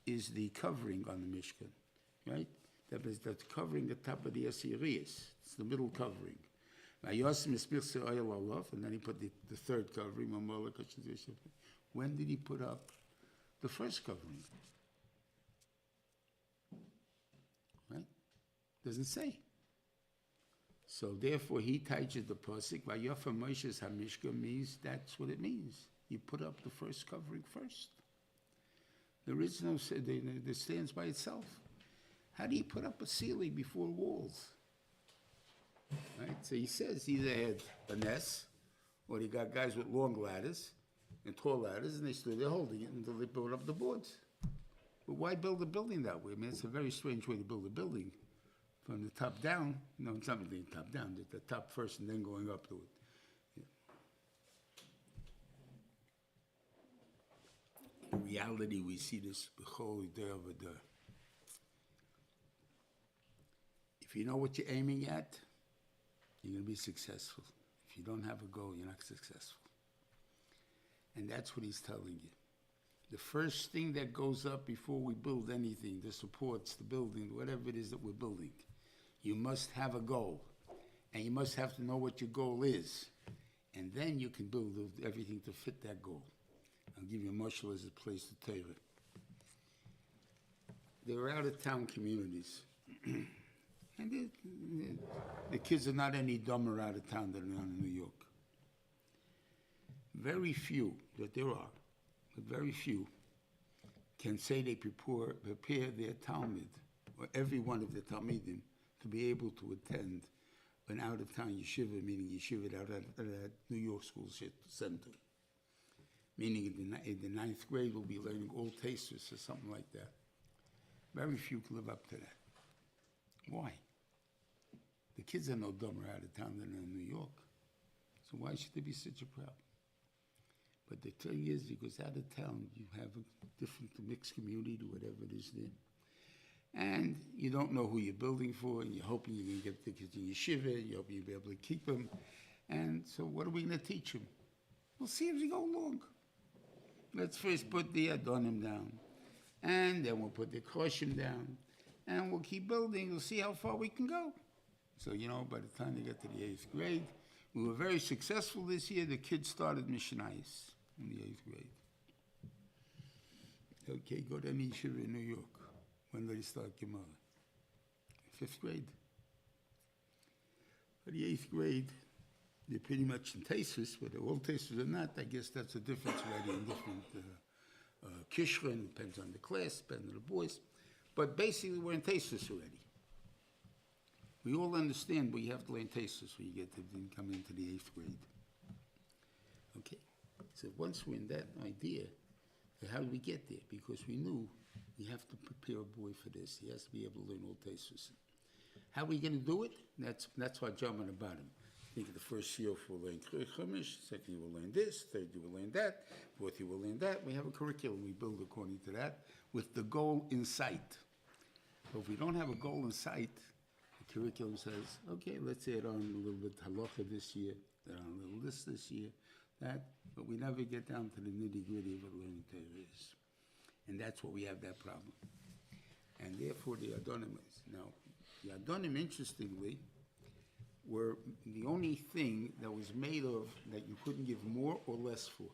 is the covering on the mishkan, right? That's covering the top of the asiriyas. It's the middle covering. Vayosim es mirse oil alav, and then he put the third covering. When did he put up the first covering? Right? Doesn't say. So therefore, he teaches the pasuk. Vayofa Moshe's hamishka means that's what it means. You put up the first covering first. There is no, it stands by itself. How do you put up a ceiling before walls? Right? So he says either had a nest, or he got guys with long ladders and tall ladders, and they stood there holding it until they built up the boards. But why build a building that way? I mean, it's a very strange way to build a building. From the top down, no, it's not really top down, the top first and then going up to it. In reality, we see this b'chol day over there. If you know what you're aiming at, you're going to be successful. If you don't have a goal, you're not successful. And that's what he's telling you. The first thing that goes up before we build anything, the supports, the building, whatever it is that we're building, you must have a goal. And you must have to know what your goal is. And then you can build everything to fit that goal. I'll give you a mashal as a place to tell it. There are out-of-town communities. And the kids are not any dumber out of town than they are in New York. Very few, that there are, but very few, can say they prepare their Talmud, or every one of the Talmidim, to be able to attend an out-of-town yeshiva, meaning yeshiva out at New York School Center. Meaning in the ninth grade, we'll be learning all tasters or something like that. Very few can live up to that. Why? The kids are no dumber out of town than in New York. So why should there be such a problem? But the thing is, because out of town, you have a different mixed community, whatever it is there. And you don't know who you're building for, and you're hoping you're going to get the kids in yeshiva, and you're hoping you'll be able to keep them. And so what are we going to teach them? We'll see as we go along. Let's first put the adonim down, and then we'll put the koshim down, and we'll keep building. We'll see how far we can go. So, by the time they get to the 8th grade, we were very successful this year. The kids started missionais in the 8th grade. Okay, go to any yeshiva in New York. When did they start Gemara? 5th grade. For the 8th grade, they're pretty much in tastes, whether all tastes or not, I guess that's a difference already in different kishrin, depends on the class, depends on the boys. But basically, we're in tastes already. We all understand, but you have to learn tastes when you get to come into the 8th grade. Okay, so once we're in that idea, how do we get there? Because we knew we have to prepare a boy for this. He has to be able to learn all tastes. How are we going to do it? That's our job on the bottom. I think the first year we'll learn Chumash, second year we'll learn this, third year we'll learn that, fourth year we'll learn that. We have a curriculum we build according to that with the goal in sight. But if we don't have a goal in sight, the curriculum says, okay, let's add on a little bit halacha this year, add on a little this year, that, but we never get down to the nitty-gritty of what learning Torah is. And that's what we have that problem. And therefore the adonim is. Now, the adonim, interestingly, were the only thing that was made of that you couldn't give more or less for.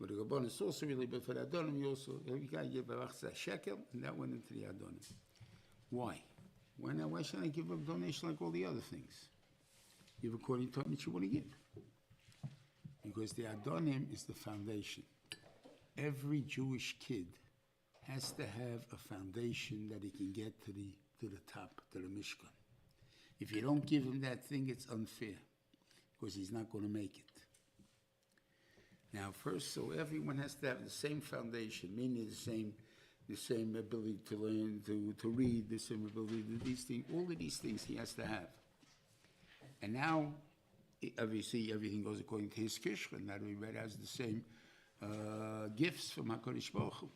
But the Rabban is also really, but for the adonim, you also, every guy gave a shekel, and that went into the adonim. Why? Why should I give a donation like all the other things? Give according to how much you want to give. Because the adonim is the foundation. Every Jewish kid has to have a foundation that he can get to the top, to the Mishkan. If you don't give him that thing, it's unfair, because he's not going to make it. Now, first, so everyone has to have the same foundation, meaning the same ability to learn, to read, the same ability to do these things. All of these things he has to have. And now, obviously everything goes according to his kishra, and that everybody has the same gifts from HaKadosh Baruch Hu.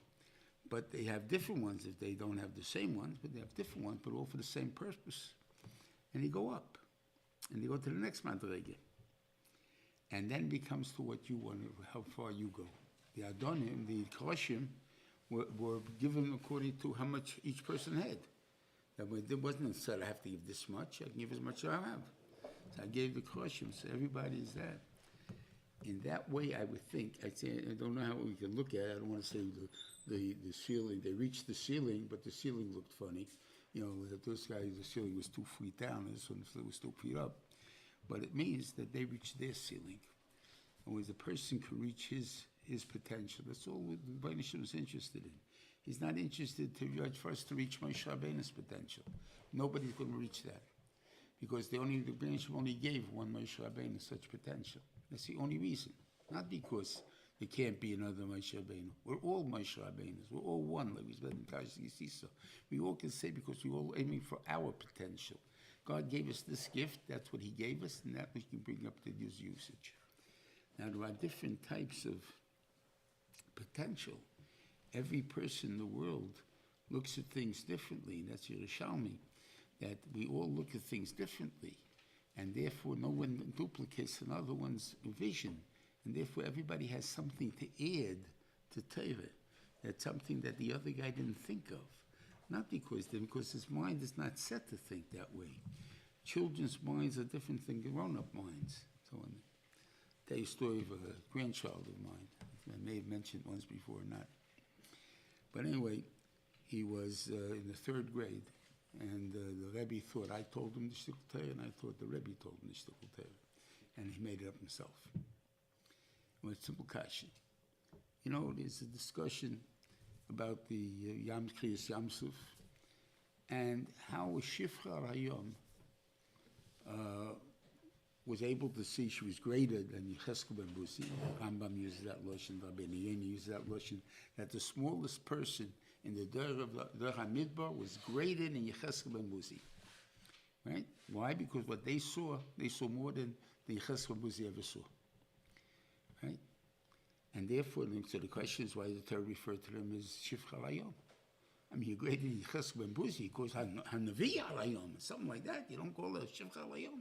But they have different ones if they don't have the same ones, but they have different ones, but all for the same purpose. And they go up, and they go to the next madrega. And then it comes to what you want, how far you go. The Adonim, the Kroshim, were given according to how much each person had. That way, there wasn't said I have to give this much, I can give as much as I have. So I gave the Kroshim, so everybody is that. In that way, I would think, I don't know how we can look at it, I don't want to say the ceiling, they reached the ceiling, but the ceiling looked funny. You know, those guys, the ceiling was 2 feet down, and this one was 2 feet up. But it means that they reached their ceiling. And when the person can reach his potential, that's all the Bnei is interested in. He's not interested to judge first to reach Moshe Rabbeinu's potential. Nobody's going to reach that. Because the Bnei only gave one Moshe Rabbeinu such potential. That's the only reason. Not because there can't be another Moshe Rabbeinu. We're all Moshe Rabbeinus. We're all one, like we said in Parshas. We all can say because we're all aiming for our potential. God gave us this gift, that's what he gave us, and that we can bring up to his usage. Now, there are different types of potential. Every person in the world looks at things differently. That's Yerushalmi, that we all look at things differently, and therefore no one duplicates another one's vision, and therefore everybody has something to add to Torah. That's something that the other guy didn't think of. Not because his mind is not set to think that way. Children's minds are different than grown-up minds. So I'll tell you a story of a grandchild of mine. I may have mentioned once before or not. But anyway, he was in the 3rd grade, and the Rebbe thought I told him the Shtickle Torah, and I thought the Rebbe told him the Shtickle Torah. And he made it up himself. It was simple kasha. You know, there's a discussion about the Yam Kriyas Yamsuf, and how Shifra Hayom was able to see she was greater than Yecheskel ben Buzi. Rambam uses that lotion, Rabbi Neyeni uses that lotion, that the smallest person in the Der HaMidbar was greater than Yecheskel ben Buzi. Right? Why? Because what they saw more than the Yecheskel ben Buzi ever saw. Right? And therefore, so the question is why the Torah referred to them as Shifcha Hayom. I mean, you're greater than Yecheskel ben Buzi, it goes Hanavi Hayom, something like that. You don't call it Shifcha Hayom.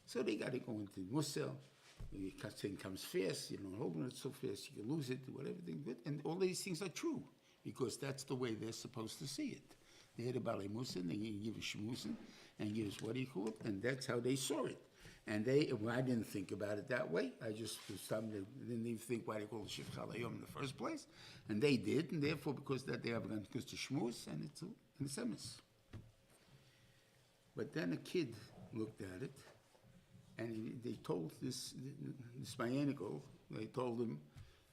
So they got to go into Musel. The thing comes fast, you don't hold it so fast, you can lose it, whatever thing good. And all these things are true, because that's the way they're supposed to see it. They had a Balei Musin, they give us Shmusin, and give us what he called, and that's how they saw it. And I didn't think about it that way. I just didn't even think why they called it Shifcha Hayom in the first place. And they did, and therefore, because that they have gone to Shmus, and it's emes. But then a kid looked at it, and they told this Mayanical, they told him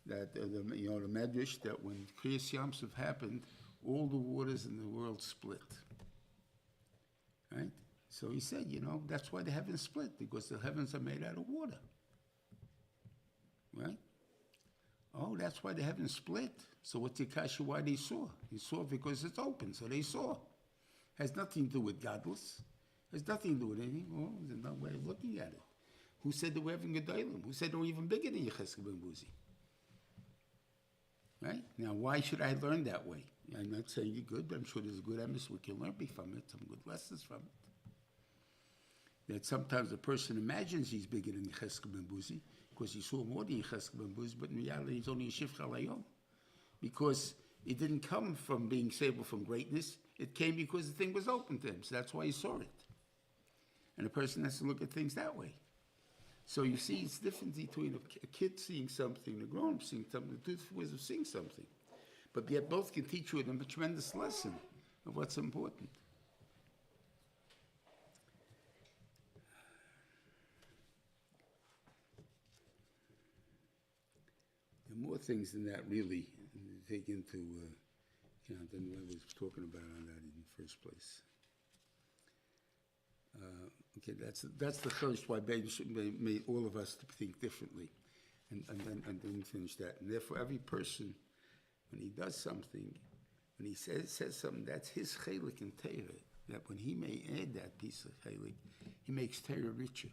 that, the Medrash, that when Kriyas Yamsuf happened, all the waters in the world split. Right? So he said, that's why the heavens split, because the heavens are made out of water. Right? Oh, that's why the heavens split. So what's the kasha why they saw? They saw because it's open, so they saw. Has nothing to do with godless. Has nothing to do with anything. Well, there's no way of looking at it. Who said they were having Gedolim? Who said they were even bigger than Yecheskel ben Buzi? Right? Now, why should I learn that way? I'm not saying you're good, but I'm sure there's a good emes we can learn from it, some good lessons from it. That sometimes a person imagines he's bigger than Yecheskel ben Buzi because he saw more than Yecheskel ben Buzi, but in reality he's only a Shifcha Hayom. Because it didn't come from being able from greatness, it came because the thing was open to him, so that's why he saw it. And a person has to look at things that way. So you see, it's different between a kid seeing something and a grown-up seeing something, the two different ways of seeing something. But yet both can teach you a tremendous lesson of what's important. There are more things than that really take into account than what I was talking about on that in the first place. Okay, that's the first why made all of us to think differently, and then finish that. And therefore, every person, when he does something, when he says something, that's his chelik in Torah. That when he may add that piece of chelik, he makes Torah richer.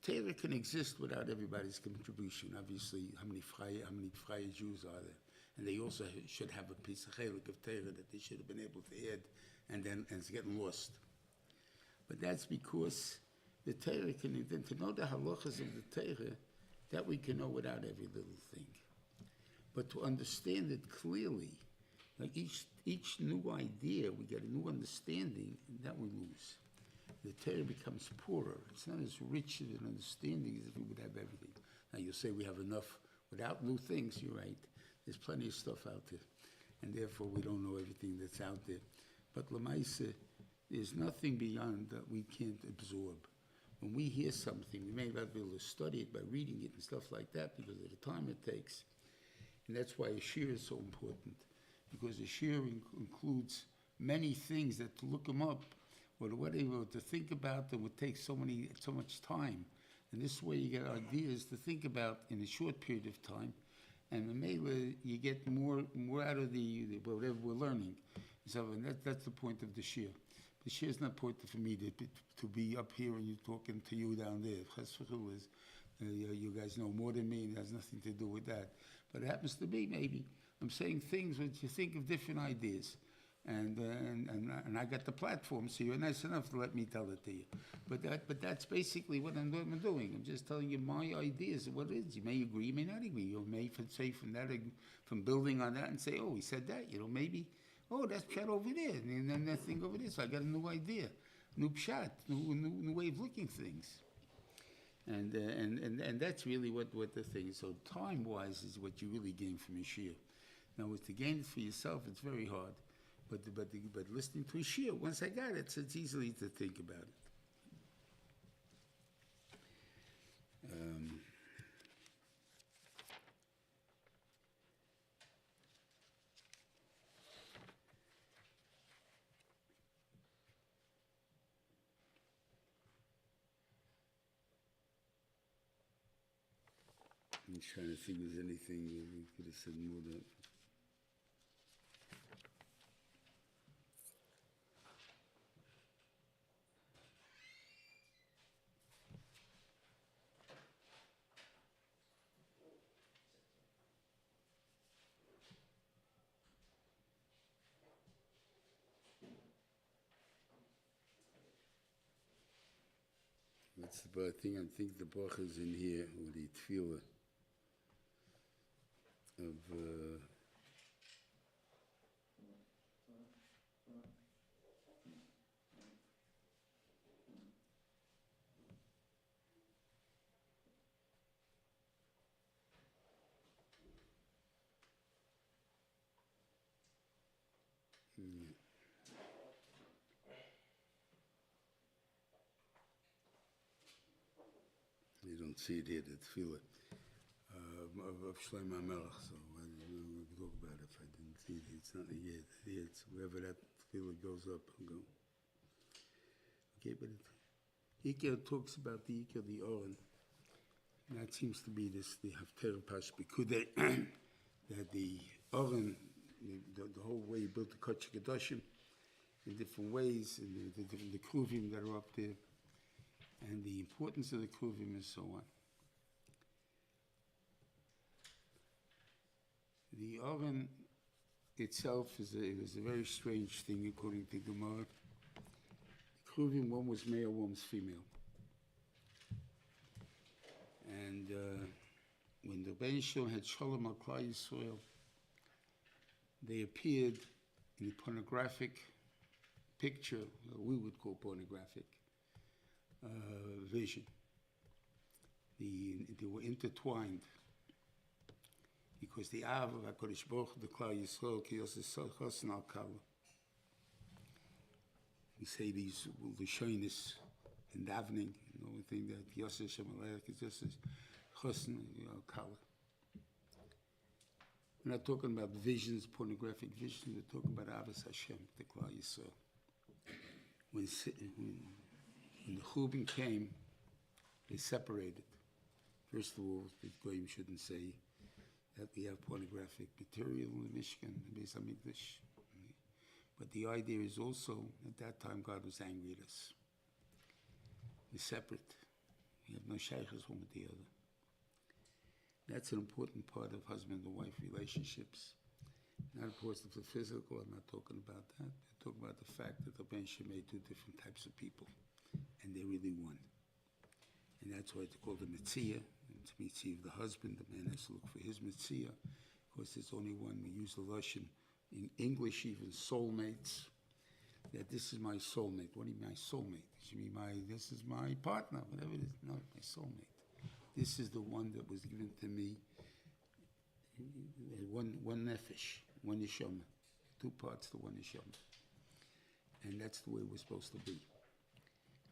Torah can exist without everybody's contribution. Obviously, how many Freie Jews are there? And they also should have a piece of chelik of Torah that they should have been able to add, and it's getting lost. But that's because the Torah can, then to know the halachas of the Torah, that we can know without every little thing. But to understand it clearly, like each new idea, we get a new understanding, and that we lose. The Torah becomes poorer. It's not as rich of an understanding as if we would have everything. Now you'll say we have enough without new things, you're right. There's plenty of stuff out there. And therefore we don't know everything that's out there. But Lamaisa, there's nothing beyond that we can't absorb. When we hear something, we may not be able to study it by reading it and stuff like that because of the time it takes. And that's why a shiur is so important. Because a shiur includes many things that to look them up or whatever to think about that would take so much time. And this way you get ideas to think about in a short period of time. And maybe you get more out of the whatever we're learning. So and that's the point of the shiur. The shiur is not point for me to be up here and you talking to you down there. You guys know more than me, and it has nothing to do with that. But it happens to be maybe I'm saying things which you think of different ideas, and I got the platform, so you're nice enough to let me tell it to you. But that's basically what I'm doing. I'm just telling you my ideas of what it is. You may agree, you may not agree. You may say from building on that and say, oh, he said that. Maybe. Oh, that's pshat over there, and then that thing over there. So I got a new idea, new pshat, new way of looking things, and that's really what the thing is. So time-wise is what you really gain from a shiur. Now, to gain it for yourself, it's very hard, but listening to a shiur, once I got it, so it's easily to think about it. I'm trying to think if there's anything we could have said more than. What's the thing? I think the bracha is in here, or the tefillah of you don't see it here, the tefillah of Shlomo Melech, so I don't know talk about it if I didn't see it. It's not here. It's wherever that tefillah goes up, I'll go. Okay, but Yikir talks about the Aron. That seems to be this, the Haftarah Pash Bikudei, that the Aron, the whole way he built the Kodesh Kedoshim in different ways, and the Kruvim that are up there, and the importance of the Kruvim and so on. The Aron itself is a very strange thing according to Gemara. The Kruvim, one was male, one was female. And when the Ben Shalom had Shalom al Klal Yisrael, they appeared in a pornographic picture, we would call pornographic, vision. They were intertwined because the Av of HaKadosh Baruch Hu, the Klal Yisrael, Ki Yosef Chosn al Kala. We say these Lashonis in davening, we think that Yosef Shem Aleich is Yosef Chosn al Kala. We're not talking about visions, pornographic visions, we're talking about Avos Hashem, the Klal Yisrael. When the Chubin came, they separated. First of all, the Goyim shouldn't say that we have pornographic material in the Mishkan, the Beis HaMikdash. But the idea is also, at that time, God was angry at us. We're separate. You have no shaykhs one with the other. That's an important part of husband and wife relationships. Not of course the physical, I'm not talking about that. I'm talking about the fact that the Bench made two different types of people, and they're really one. And that's why it's called the Metzia. It's Metzia of the husband. The man has to look for his Metzia. Of course, there's only one. We use the Russian, in English even, soulmates. That this is my soulmate. What do you mean, my soulmate? It should be this is my partner, whatever it is. No, my soulmate. This is the one that was given to me, one nefesh, one neshama, 2 parts to one neshama. And that's the way we're supposed to be.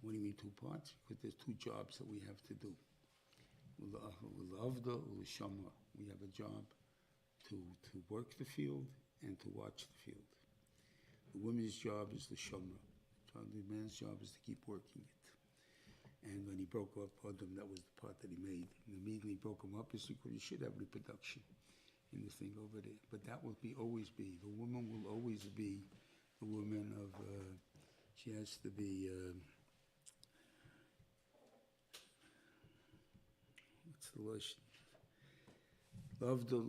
What do you mean 2 parts? Because there's 2 jobs that we have to do. We have a job to work the field and to watch the field. The woman's job is the shomra. The man's job is to keep working it. And when he broke up Adam, that was the part that he made. And immediately broke him up is because you should have reproduction in the thing over there. But that will always be. The woman will always be the woman of, she has to be, what's the Lashon? Love the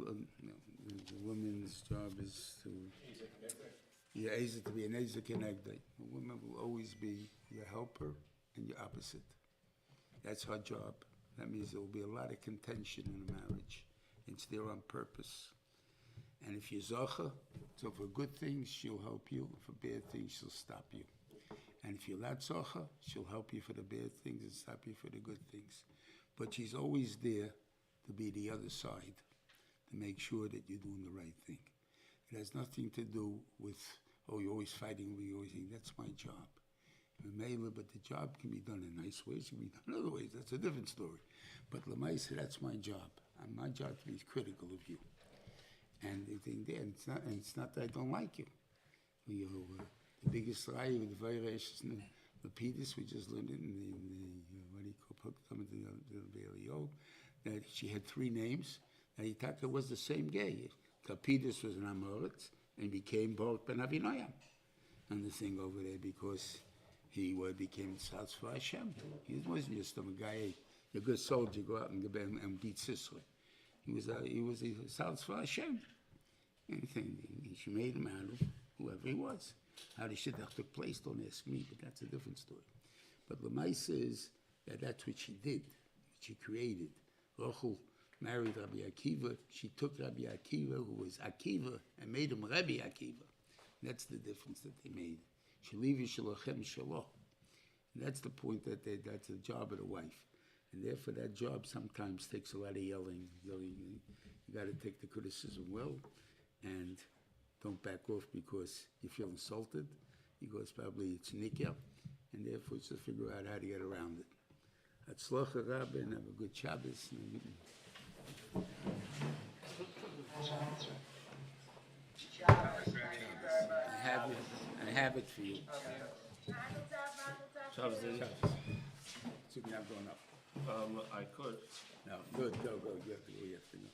woman's job is to, to be an Ezer Kenegdai. The woman will always be your helper and your opposite. That's her job. That means there will be a lot of contention in a marriage. It's there on purpose. And if you're Zocha, so for good things, she'll help you. For bad things, she'll stop you. And if you're not Zocha, she'll help you for the bad things and stop you for the good things. But she's always there to be the other side, to make sure that you're doing the right thing. It has nothing to do with, you're always fighting, you're always saying, that's my job. But the job can be done in nice ways, it can be done in other ways. That's a different story. But Lamaisa, that's my job. And my job to be critical of you. And the thing there, it's not that I don't like you. The biggest lie with the variation, the Peters, we just learned it in the what do you call it, coming to the Velio, that she had 3 names. And Itaka was the same guy. Peters was an Amoritz and became Baruch ben Avinoyam. And the thing over there, because he became Tzatz for Hashem. He wasn't just a guy, a good soldier, go out and beat Sisera. He was a Tzatz for Hashem. Anything, she made him out of whoever he was. How the shidduch took place, don't ask me, but that's a different story. But Lamaisa is that that's what she did, what she created. Rachel married Rabbi Akiva. She took Rabbi Akiva, who was Akiva, and made him Rabbi Akiva. That's the difference that they made. Shalivi shalochem shaloh. That's the point that's the job of the wife. And therefore that job sometimes takes a lot of yelling. You got to take the criticism well, and don't back off because you feel insulted, because probably it's nikya, and therefore it's to figure out how to get around it. Hatzlacha Rabbi, and have a good Shabbos. I have it for you. Shabbos. So you're not going up. I could. No, good, go. You have to go.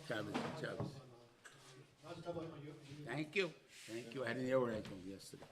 Shabbos. Thank you. I had an earache yesterday.